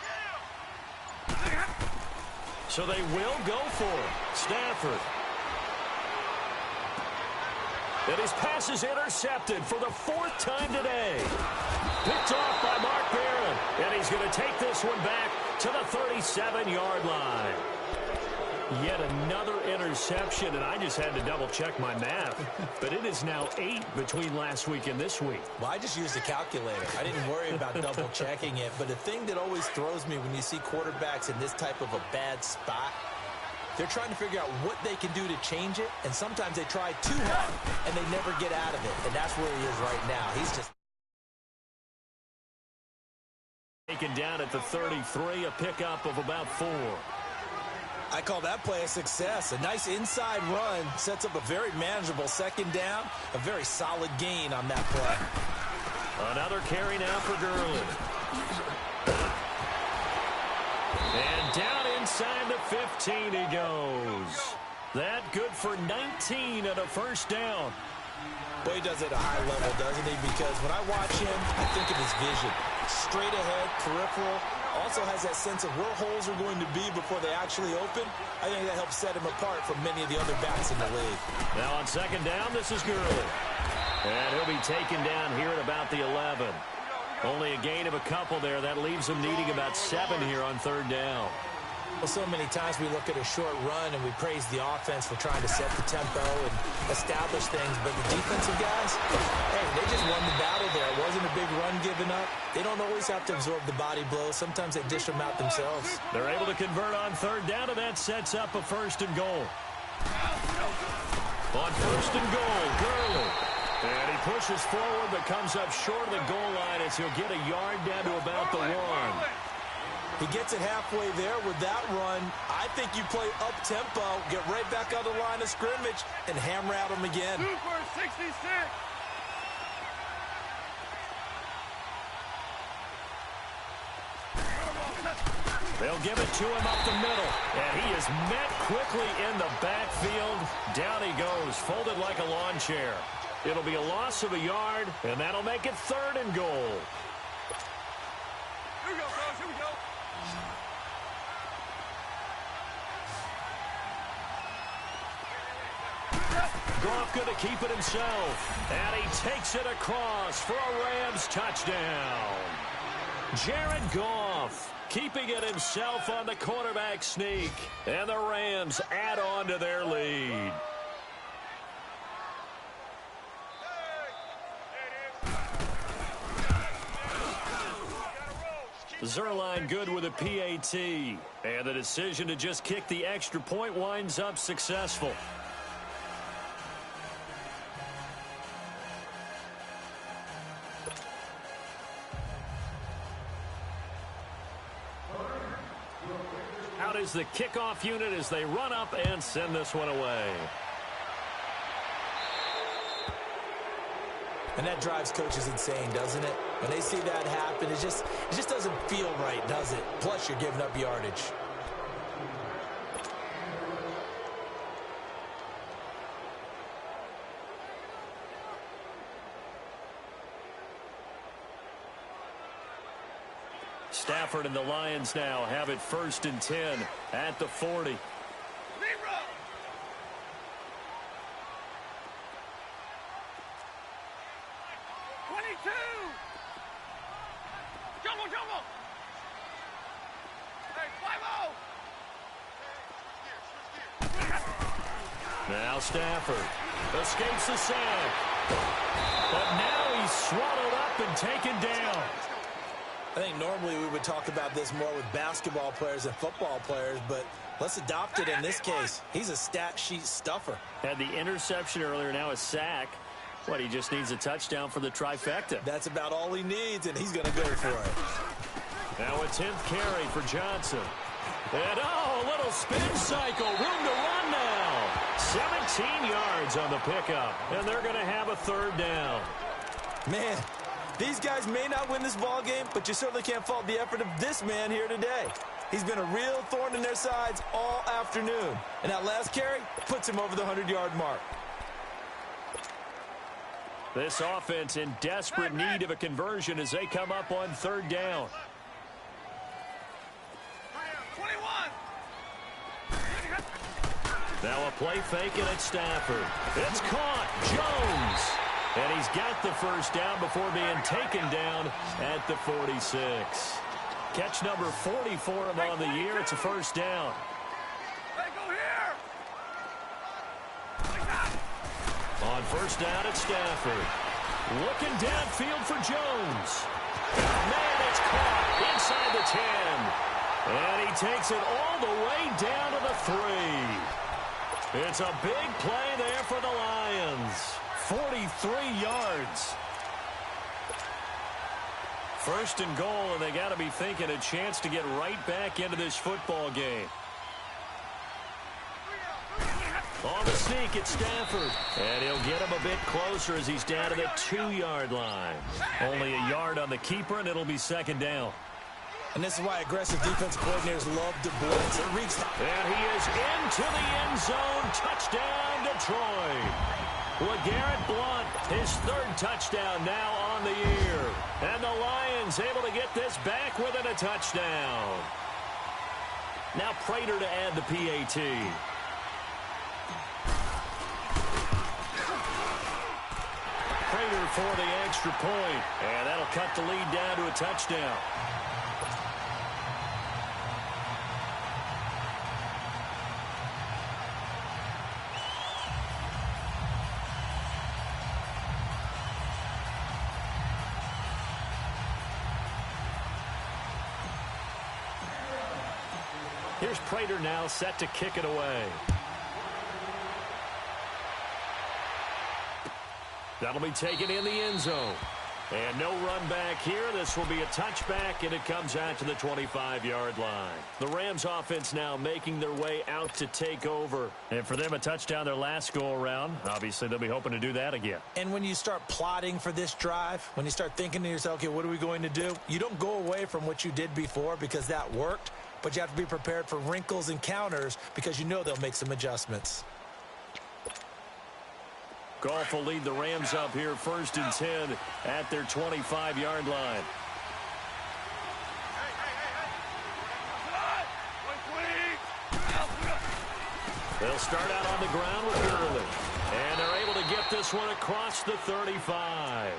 [SPEAKER 1] So they will go for it. Stafford. And his pass is intercepted for the 4th time today. Picked off by Mark Barron. And he's going to take this one back to the 37-yard line. Yet another interception, and I just had to double-check my math. But it is now 8 between last week and this week.
[SPEAKER 2] Well, I just used a calculator. I didn't worry about double-checking it. But the thing that always throws me when you see quarterbacks in this type of a bad spot, they're trying to figure out what they can do to change it, and sometimes they try too hard, and they never get out of it. And that's where he is right now. He's just
[SPEAKER 1] taken down at the 33, a pickup of about 4.
[SPEAKER 2] I call that play a success. A nice inside run sets up a very manageable 2nd down, a very solid gain on that play.
[SPEAKER 1] Another carry now for Gurley. And down inside the 15 he goes. That good for 19 at a 1st down.
[SPEAKER 2] Boy, he does it at a high level, doesn't he? Because when I watch him, I think of his vision. Straight ahead, peripheral. Also has that sense of where holes are going to be before they actually open. I think that helps set him apart from many of the other backs in the league.
[SPEAKER 1] Now on 2nd down, this is Gurley. And he'll be taken down here at about the 11. Only a gain of a couple there. That leaves him needing about 7 here on 3rd down.
[SPEAKER 2] Well, so many times we look at a short run and we praise the offense for trying to set the tempo and establish things. But the defensive guys, hey, they just won the battle there. It wasn't a big run given up. They don't always have to absorb the body blows. Sometimes they dish them out themselves.
[SPEAKER 1] They're able to convert on 3rd down, and that sets up a 1st and goal. On 1st and goal, Gurley. And he pushes forward but comes up short of the goal line as he'll get a yard down to about the 1.
[SPEAKER 2] He gets it halfway there with that run. I think you play up-tempo, get right back on the line of scrimmage, and hammer at him again.
[SPEAKER 3] 2 for 66.
[SPEAKER 1] They'll give it to him up the middle. And he is met quickly in the backfield. Down he goes, folded like a lawn chair. It'll be a loss of a yard, and that'll make it 3rd and goal.
[SPEAKER 3] Here we go, bros. Here we go.
[SPEAKER 1] Goff going to keep it himself. And he takes it across for a Rams touchdown. Jared Goff keeping it himself on the quarterback sneak. And the Rams add on to their lead. Zerline good with a PAT. And the decision to just kick the extra point winds up successful. Out is the kickoff unit as they run up and send this one away.
[SPEAKER 2] And that drives coaches insane, doesn't it? When they see that happen, it just doesn't feel right, does it? Plus, you're giving up yardage.
[SPEAKER 1] Stafford and the Lions now have it 1st and 10 at the 40.
[SPEAKER 3] 22! Jumbo! Hey, 5-0!
[SPEAKER 1] Now Stafford escapes the sack. But now he's swallowed up and taken down.
[SPEAKER 2] I think normally we would talk about this more with basketball players and football players, but let's adopt it in this case. He's a stat sheet stuffer.
[SPEAKER 1] Had the interception earlier, now a sack. What, he just needs a touchdown for the trifecta.
[SPEAKER 2] That's about all he needs, and he's going to go for it.
[SPEAKER 1] Now a 10th carry for Johnson. And, oh, a little spin cycle. Room to run now. 17 yards on the pickup, and they're going to have a 3rd down.
[SPEAKER 2] Man, these guys may not win this ball game, but you certainly can't fault the effort of this man here today. He's been a real thorn in their sides all afternoon. And that last carry puts him over the 100-yard mark.
[SPEAKER 1] This offense in desperate need of a conversion as they come up on 3rd down.
[SPEAKER 3] 21!
[SPEAKER 1] Now a play fake and it's Stafford. It's caught. Jones. And he's got the 1st down before being taken down at the 46. Catch number 40 for him on the year. It's a 1st down.
[SPEAKER 3] Hey, go here!
[SPEAKER 1] On 1st down, it's Stafford. Looking downfield for Jones. Man, it's caught inside the 10. And he takes it all the way down to the 3. It's a big play there for the Lions. 43 yards. 1st and goal, and they got to be thinking a chance to get right back into this football game. On the sneak, it's Stafford. And he'll get him a bit closer as he's down to the 2-yard line. Only a yard on the keeper, and it'll be 2nd down.
[SPEAKER 2] And this is why aggressive defensive coordinators love to blitz.
[SPEAKER 1] And he is into the end zone. Touchdown, Detroit. LeGarrette Blount, his 3rd touchdown now on the year. And the Lions able to get this back within a touchdown. Now Prater to add the PAT. Prater for the extra point. And that'll cut the lead down to a touchdown. Here's Prater now set to kick it away. That'll be taken in the end zone. And no run back here. This will be a touchback, and it comes out to the 25-yard line. The Rams offense now making their way out to take over. And for them, a touchdown their last go-around. Obviously, they'll be hoping to do that again.
[SPEAKER 2] And when you start plotting for this drive, when you start thinking to yourself, okay, what are we going to do? You don't go away from what you did before because that worked, but you have to be prepared for wrinkles and counters because you know they'll make some adjustments.
[SPEAKER 1] Goff will lead the Rams up here 1st and 10 at their 25-yard line. They'll start out on the ground with Gurley. And they're able to get this one across the 35.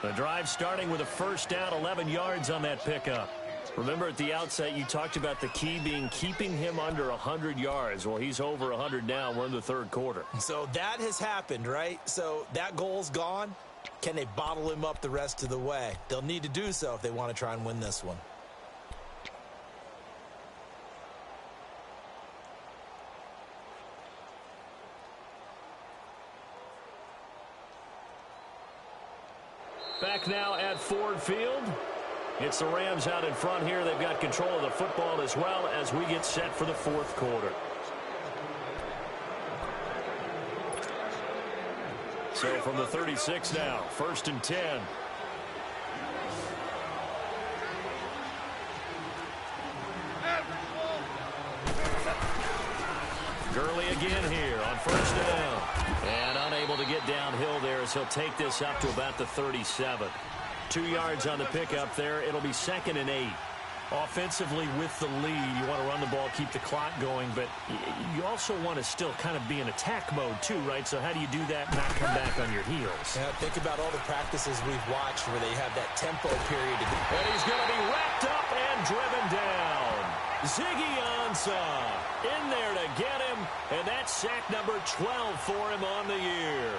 [SPEAKER 1] The drive starting with a 1st down, 11 yards on that pickup. Remember at the outset you talked about the key being keeping him under 100 yards. Well, he's over 100 now. We're in the 3rd quarter.
[SPEAKER 2] So that has happened, right? So that goal's gone. Can they bottle him up the rest of the way? They'll need to do so if they want to try and win this one.
[SPEAKER 1] Back now at Ford Field. It's the Rams out in front here. They've got control of the football as well as we get set for the 4th quarter. So from the 36 now, 1st and 10. Gurley again here on 1st down. And unable to get downhill there as he'll take this up to about the 37. 2 yards on the pickup there. It'll be 2nd and 8. Offensively with the lead, you want to run the ball, keep the clock going, but you also want to still kind of be in attack mode too, right? So how do you do that and not come back on your heels?
[SPEAKER 2] Yeah, think about all the practices we've watched where they have that tempo period.
[SPEAKER 1] And he's going to be wrapped up and driven down. Ziggy Ansah in there to get him, and that's sack number 12 for him on the year.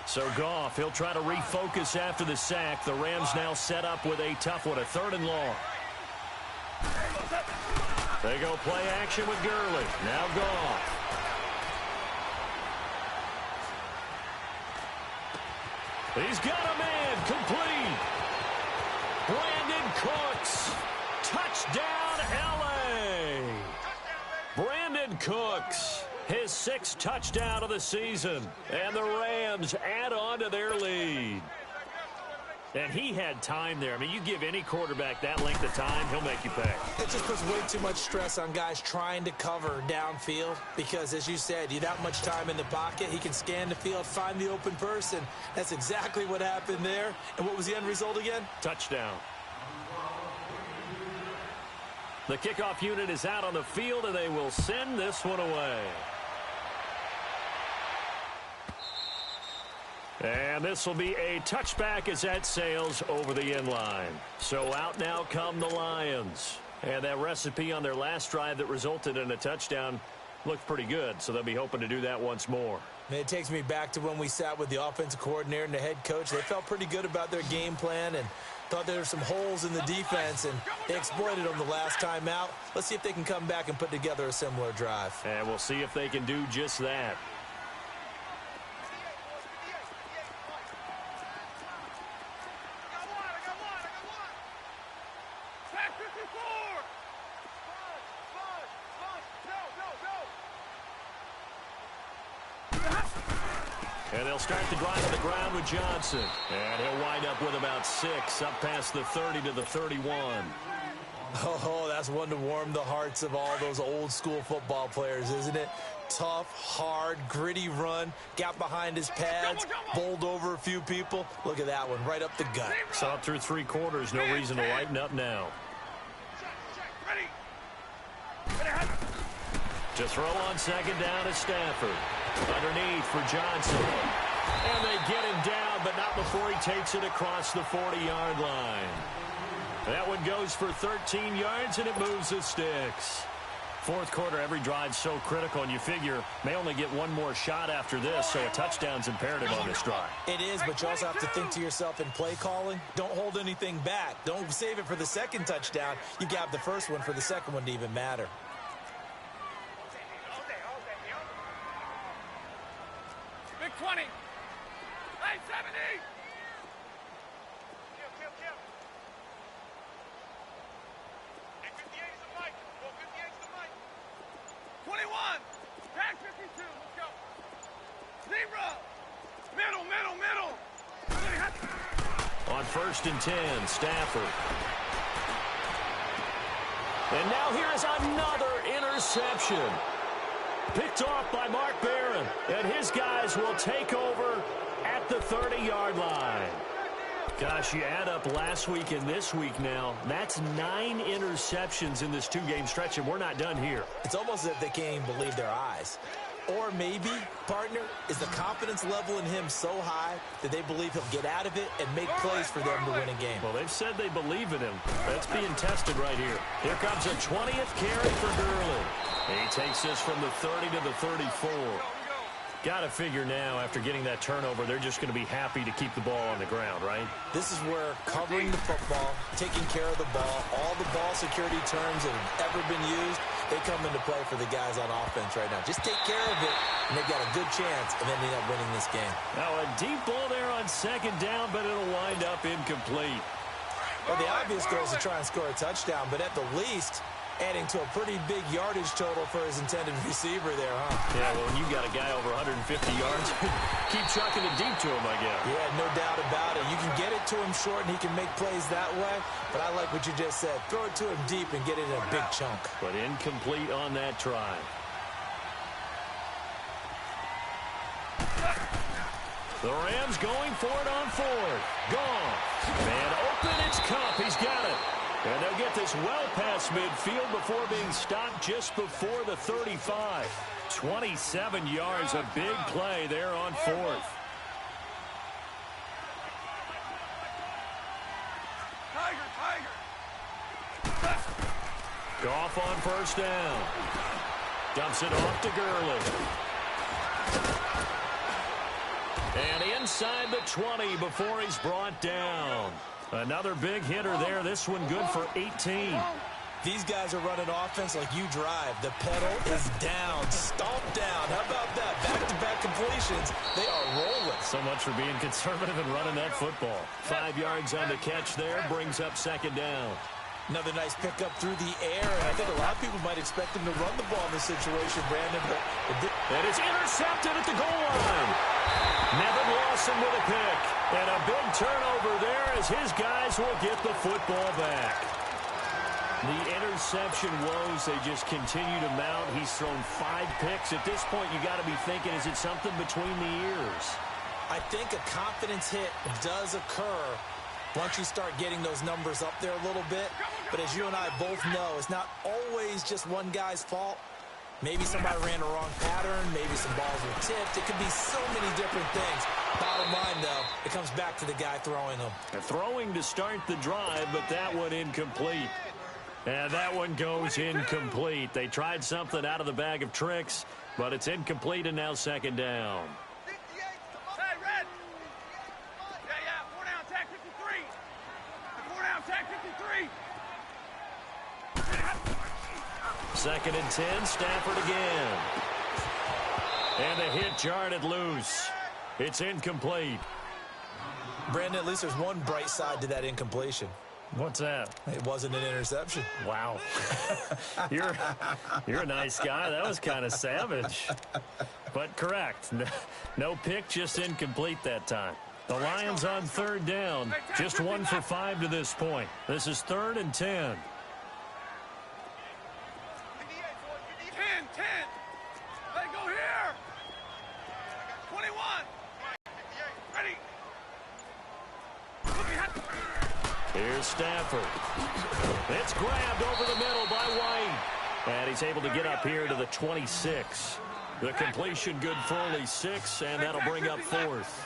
[SPEAKER 1] So Goff, he'll try to refocus after the sack. The Rams now set up with a tough one, a 3rd and long. They go play action with Gurley. Now Goff. He's got a man complete. Brandon Cooks. Touchdown, L.A. Brandon Cooks. His 6th touchdown of the season. And the Rams add on to their lead. And he had time there. I mean, you give any quarterback that length of time, he'll make you pay.
[SPEAKER 2] It just puts way too much stress on guys trying to cover downfield because, as you said, you have that much time in the pocket. He can scan the field, find the open person. That's exactly what happened there. And what was the end result again?
[SPEAKER 1] Touchdown. The kickoff unit is out on the field, and they will send this one away. And this will be a touchback as that sails over the end line. So out now come the Lions. And that recipe on their last drive that resulted in a touchdown looked pretty good, so they'll be hoping to do that once more.
[SPEAKER 2] It takes me back to when we sat with the offensive coordinator and the head coach. They felt pretty good about their game plan and thought there were some holes in the defense, and they exploited them the last time out. Let's see if they can come back and put together a similar drive.
[SPEAKER 1] And we'll see if they can do just that. And they'll start the drive on the ground with Johnson. And he'll wind up with about 6, up past the 30 to the 31.
[SPEAKER 2] Oh, that's one to warm the hearts of all those old school football players, isn't it? Tough, hard, gritty run, got behind his pads, bowled over a few people. Look at that one, right up the gut.
[SPEAKER 1] So up through 3 quarters, no reason to lighten up now. To throw on 2nd down is Stafford. Underneath for Johnson. And they get him down, but not before he takes it across the 40-yard line. That one goes for 13 yards, and it moves the sticks. 4th quarter, every drive's so critical, and you figure may only get one more shot after this, so a touchdown's imperative on this drive.
[SPEAKER 2] It is, but you also have to think to yourself in play calling. Don't hold anything back. Don't save it for the 2nd touchdown. You got the 1st one for the 2nd one to even matter.
[SPEAKER 3] Big 20. Hey, 70. Kill. Hey, 58 is the mic. Go, 58 is the mic. 21. Tag 52. Let's go. Zebra. Middle.
[SPEAKER 1] On 1st and 10, Stafford. And now here's another interception. Picked off by Mark Barron, and his guys will take over at the 30-yard line. Gosh, you add up last week and this week now, that's 9 interceptions in this 2-game stretch, and we're not done here.
[SPEAKER 2] It's almost as if they can't even believe their eyes. Or maybe, partner, is the confidence level in him so high that they believe he'll get out of it and make plays for them to win a game.
[SPEAKER 1] Well, they've said they believe in him. That's being tested right here. Here comes a 20th carry for Gurley. He takes this from the 30 to the 34. Got to figure now, after getting that turnover, they're just going to be happy to keep the ball on the ground, right?
[SPEAKER 2] This is where covering the football, taking care of the ball, all the ball security terms that have ever been used, they come into play for the guys on offense right now. Just take care of it, and they've got a good chance of ending up winning this game.
[SPEAKER 1] Now a deep ball there on second down, but it'll wind up incomplete.
[SPEAKER 2] Well, the obvious goal is to try and score a touchdown, but at the least, adding to a pretty big yardage total for his intended receiver there, huh?
[SPEAKER 1] Yeah, well, when you got a guy over 150 yards, keep chucking it deep to him, I guess.
[SPEAKER 2] Yeah, no doubt about it. You can get it to him short, and he can make plays that way, but I like what you just said. Throw it to him deep and get it in a big chunk.
[SPEAKER 1] But incomplete on that try. The Rams going for it on fourth. Gone. And open, it's Cup. He's got it. And they'll get this well past midfield before being stopped just before the 35. 27 yards, a big play there on fourth. Goff on first down. Dumps it off to Gurley. And inside the 20 before he's brought down. Another big hitter there. This one good for 18.
[SPEAKER 2] These guys are running offense like you drive. The pedal is down, stomped down. How about that? Back-to-back completions. They are rolling.
[SPEAKER 1] So much for being conservative and running that football. 5 yards on the catch there. Brings up second down.
[SPEAKER 2] Another nice pickup through the air. And I think a lot of people might expect him to run the ball in this situation, Brandon. But
[SPEAKER 1] it is intercepted at the goal line. Nevin Lawson with a pick. And a big turnover there as his guys will get the football back. The interception woes, they just continue to mount. He's thrown 5 picks. At this point, you got to be thinking, is it something between the ears?
[SPEAKER 2] I think a confidence hit does occur once you start getting those numbers up there a little bit. But as you and I both know, it's not always just one guy's fault. Maybe somebody ran a wrong pattern. Maybe some balls were tipped. It could be so many different things. Bottom line, though, it comes back to the guy throwing them.
[SPEAKER 1] Throwing to start the drive, but that one incomplete. And that one goes incomplete. They tried something out of the bag of tricks, but it's incomplete and now second down.
[SPEAKER 3] Hey, Red. Yeah, 4 down, tag 53. 4 down, tag 53.
[SPEAKER 1] Second and 10, Stafford again. And the hit jarred loose. It's incomplete.
[SPEAKER 2] Brandon, at least there's one bright side to that incompletion.
[SPEAKER 1] What's that?
[SPEAKER 2] It wasn't an interception.
[SPEAKER 1] Wow. You're a nice guy. That was kind of savage. But correct. No pick, just incomplete that time. The Lions on third down. Just 1 for 5 to this point. This is 3rd and 10.
[SPEAKER 3] 10. Let it go here. 21. Ready.
[SPEAKER 1] Here's Stafford. It's grabbed over the middle by White. And he's able to get up here to the 26. The completion good for only 6, and that'll bring up 4th.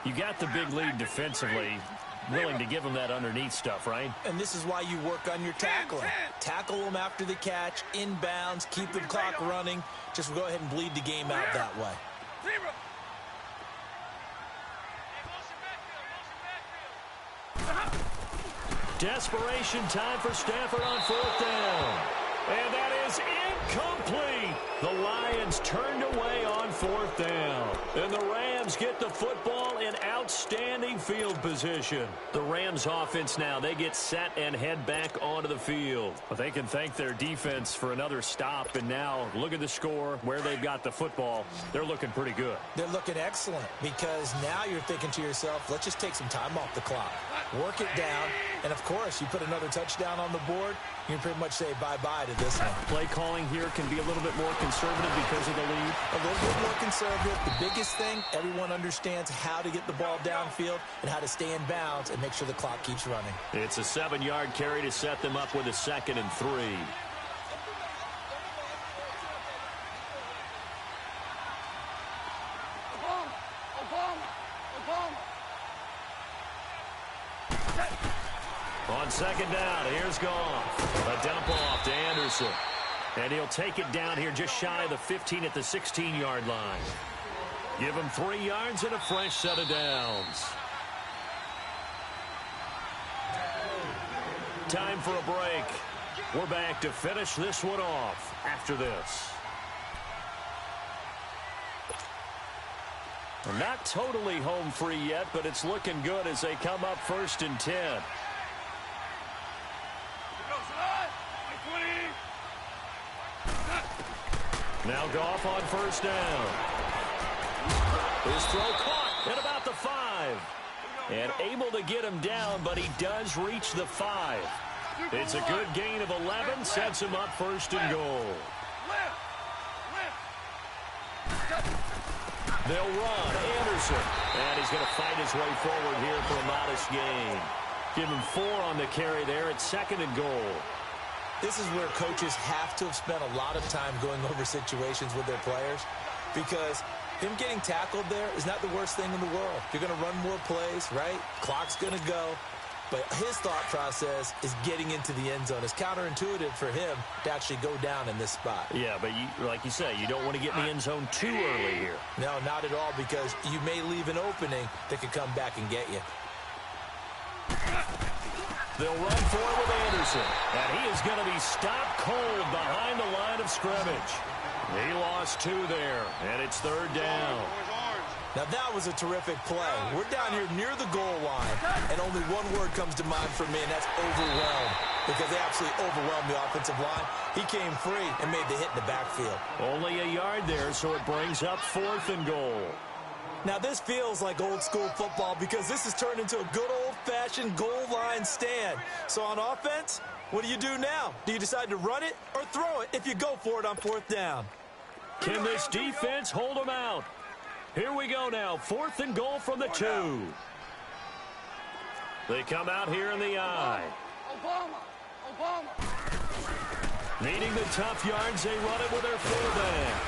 [SPEAKER 1] You got the big lead defensively. Willing to give him that underneath stuff, right?
[SPEAKER 2] And this is why you work on your tackling. Tackle them after the catch, inbounds, keep the clock running. Just go ahead and bleed the game out that way.
[SPEAKER 1] Desperation time for Stafford on 4th down. And that is incomplete. The Lions turned away on 4th down. And the Rams get the football in outstanding field position. The Rams offense now, they get set and head back onto the field. But they can thank their defense for another stop. And now look at the score, where they've got the football. They're looking pretty good.
[SPEAKER 2] They're looking excellent because now you're thinking to yourself, let's just take some time off the clock. Work it down. And, of course, you put another touchdown on the board, you can pretty much say bye-bye to this one.
[SPEAKER 1] Play calling here can be a little bit more conservative because of the lead.
[SPEAKER 2] A little bit more conservative. The biggest thing, everyone understands how to get the ball downfield and how to stay in bounds and make sure the clock keeps running.
[SPEAKER 1] It's a 7-yard carry to set them up with a 2nd and 3. On 2nd down, here's Goff. A dump off to Anderson. And he'll take it down here just shy of the 15 at the 16-yard line. Give him 3 yards and a fresh set of downs. Time for a break. We're back to finish this one off after this. We're not totally home free yet, but it's looking good as they come up 1st and 10. Now Goff on 1st down. His throw caught at about the 5. And able to get him down, but he does reach the 5. It's a good gain of 11, sets him up 1st and goal. They'll run Anderson, and he's going to fight his way forward here for a modest gain. Give him 4 on the carry there at 2nd and goal.
[SPEAKER 2] This is where coaches have to have spent a lot of time going over situations with their players, because him getting tackled there is not the worst thing in the world. You're going to run more plays, right? Clock's going to go. But his thought process is getting into the end zone. It's counterintuitive for him to actually go down in this spot.
[SPEAKER 1] Yeah, but like you say, you don't want to get in the end zone too early here.
[SPEAKER 2] No, not at all, because you may leave an opening that could come back and get you.
[SPEAKER 1] They'll run for it with Anderson. And he is going to be stopped cold behind the line of scrimmage. He lost 2 there, and it's 3rd down.
[SPEAKER 2] Now, that was a terrific play. We're down here near the goal line, and only one word comes to mind for me, and that's overwhelmed, because they absolutely overwhelmed the offensive line. He came free and made the hit in the backfield.
[SPEAKER 1] Only a yard there, so it brings up 4th and goal.
[SPEAKER 2] Now, this feels like old-school football, because this has turned into a good old-fashioned goal line stand. So on offense, what do you do now? Do you decide to run it or throw it if you go for it on 4th down?
[SPEAKER 1] Can this defense hold them out? Here we go now, 4th and goal from the 2. They come out here in the I. Obama. Needing the tough yards, they run it with their fullback.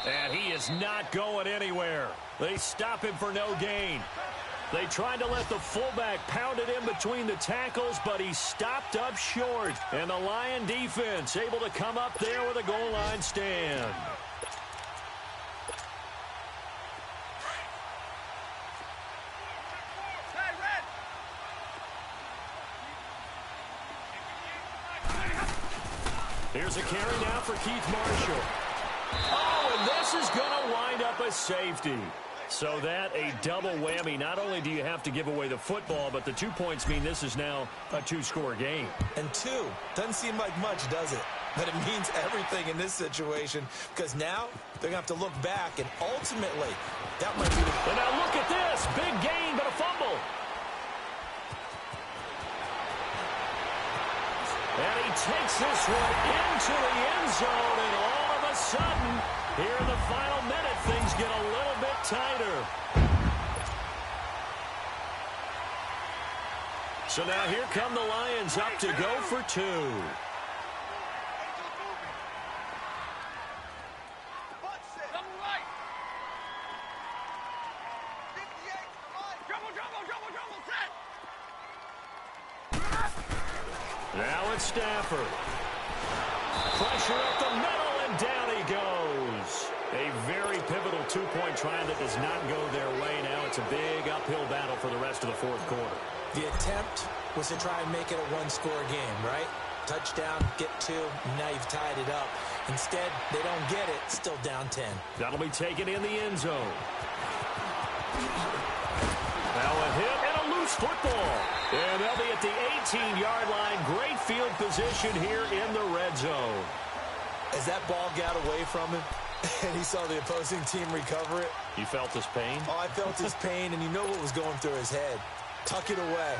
[SPEAKER 1] And he is not going anywhere. They stop him for no gain. They tried to let the fullback pound it in between the tackles, but he stopped up short. And the Lion defense able to come up there with a goal line stand. Here's a carry now for Keith Marshall. Oh, and this is going to wind up a safety. So that a double whammy. Not only do you have to give away the football, but the 2 points mean this is now a 2-score game.
[SPEAKER 2] And 2 doesn't seem like much, does it? But it means everything in this situation, because now they're going to have to look back, and ultimately, that might be the...
[SPEAKER 1] And now look at this. Big gain, but a fumble. And he takes this one into the end zone, and all of a sudden, here in the final minute, things get a little bit tighter. So now here come the Lions up to go for 2. Now it's Stafford. Pressure up the middle, and down he goes. A very pivotal 2-point try that does not go their way. Now it's a big uphill battle for the rest of the 4th quarter.
[SPEAKER 2] The attempt was to try and make it a 1-score game, right? Touchdown, get 2, now you've tied it up. Instead, they don't get it, still down 10.
[SPEAKER 1] That'll be taken in the end zone. Now a hit and a loose football. And they'll be at the 18-yard line. Great field position here in the red zone.
[SPEAKER 2] As that ball got away from him, and he saw the opposing team recover it.
[SPEAKER 1] You felt his pain?
[SPEAKER 2] Oh, I felt his pain, and you know what was going through his head. Tuck it away.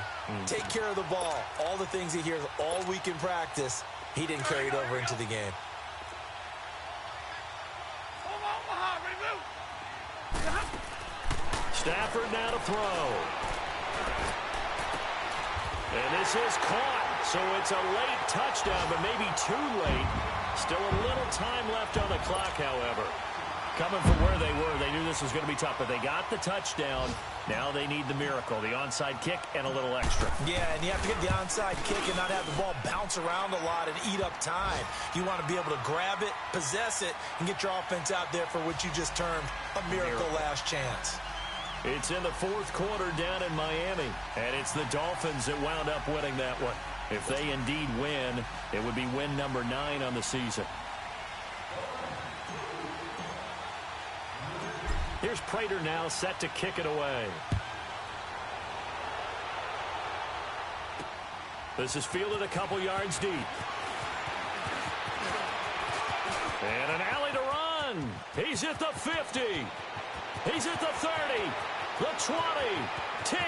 [SPEAKER 2] Take care of the ball. All the things he hears all week in practice, he didn't carry it over into the game.
[SPEAKER 1] Stafford now to throw. And this is caught. So it's a late touchdown, but maybe too late. Still a little time left on the clock, however. Coming from where they were, they knew this was going to be tough, but they got the touchdown. Now they need the miracle, the onside kick and a little extra.
[SPEAKER 2] Yeah, and you have to get the onside kick and not have the ball bounce around a lot and eat up time. You want to be able to grab it, possess it, and get your offense out there for what you just termed a miracle last chance.
[SPEAKER 1] It's in the fourth quarter down in Miami, and it's the Dolphins that wound up winning that one. If they indeed win, it would be win number 9 on the season. Here's Prater now set to kick it away. This is fielded a couple yards deep. And an alley to run. He's at the 50. He's at the 30. The 20. 10.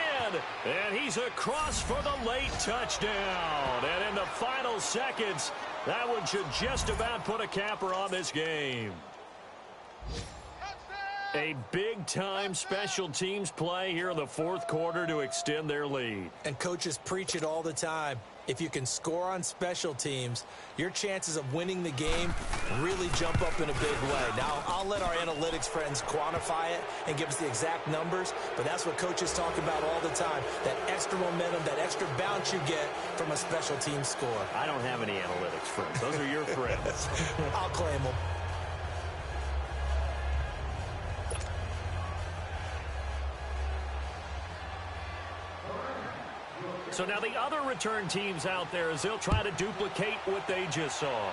[SPEAKER 1] And he's across for the late touchdown. And in the final seconds, that one should just about put a capper on this game. A big-time special teams play here in the fourth quarter to extend their lead.
[SPEAKER 2] And coaches preach it all the time. If you can score on special teams, your chances of winning the game really jump up in a big way. Now, I'll let our analytics friends quantify it and give us the exact numbers, but that's what coaches talk about all the time, that extra momentum, that extra bounce you get from a special team score.
[SPEAKER 1] I don't have any analytics friends. Those are your friends.
[SPEAKER 2] I'll claim them.
[SPEAKER 1] So now the other return teams out there as they'll try to duplicate what they just saw.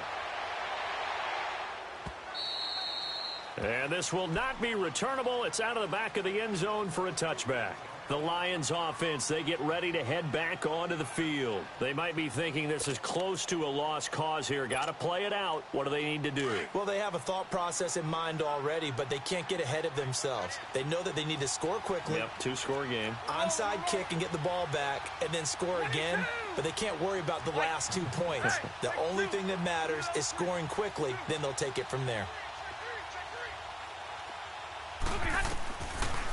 [SPEAKER 1] And this will not be returnable. It's out of the back of the end zone for a touchback. The Lions offense, they get ready to head back onto the field. They might be thinking this is close to a lost cause here. Got to play it out. What do they need to do?
[SPEAKER 2] Well, they have a thought process in mind already, but they can't get ahead of themselves. They know that they need to score quickly.
[SPEAKER 1] Yep, 2-score game.
[SPEAKER 2] Onside kick and get the ball back and then score again, but they can't worry about the last 2 points. The only thing that matters is scoring quickly, then they'll take it from there.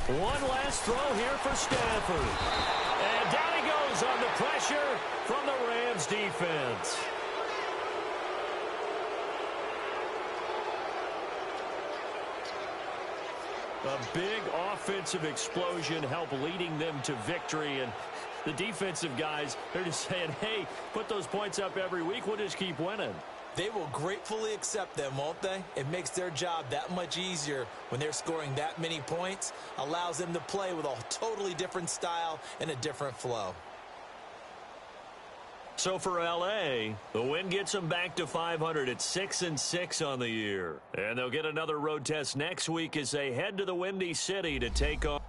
[SPEAKER 1] One last throw here for Stafford. And down he goes on the pressure from the Rams defense. A big offensive explosion helped leading them to victory. And the defensive guys, they're just saying, hey, put those points up every week. We'll just keep winning.
[SPEAKER 2] They will gratefully accept them, won't they? It makes their job that much easier when they're scoring that many points. Allows them to play with a totally different style and a different flow.
[SPEAKER 1] So for L.A., the win gets them back to 500 at 6-6 on the year. And they'll get another road test next week as they head to the Windy City to take on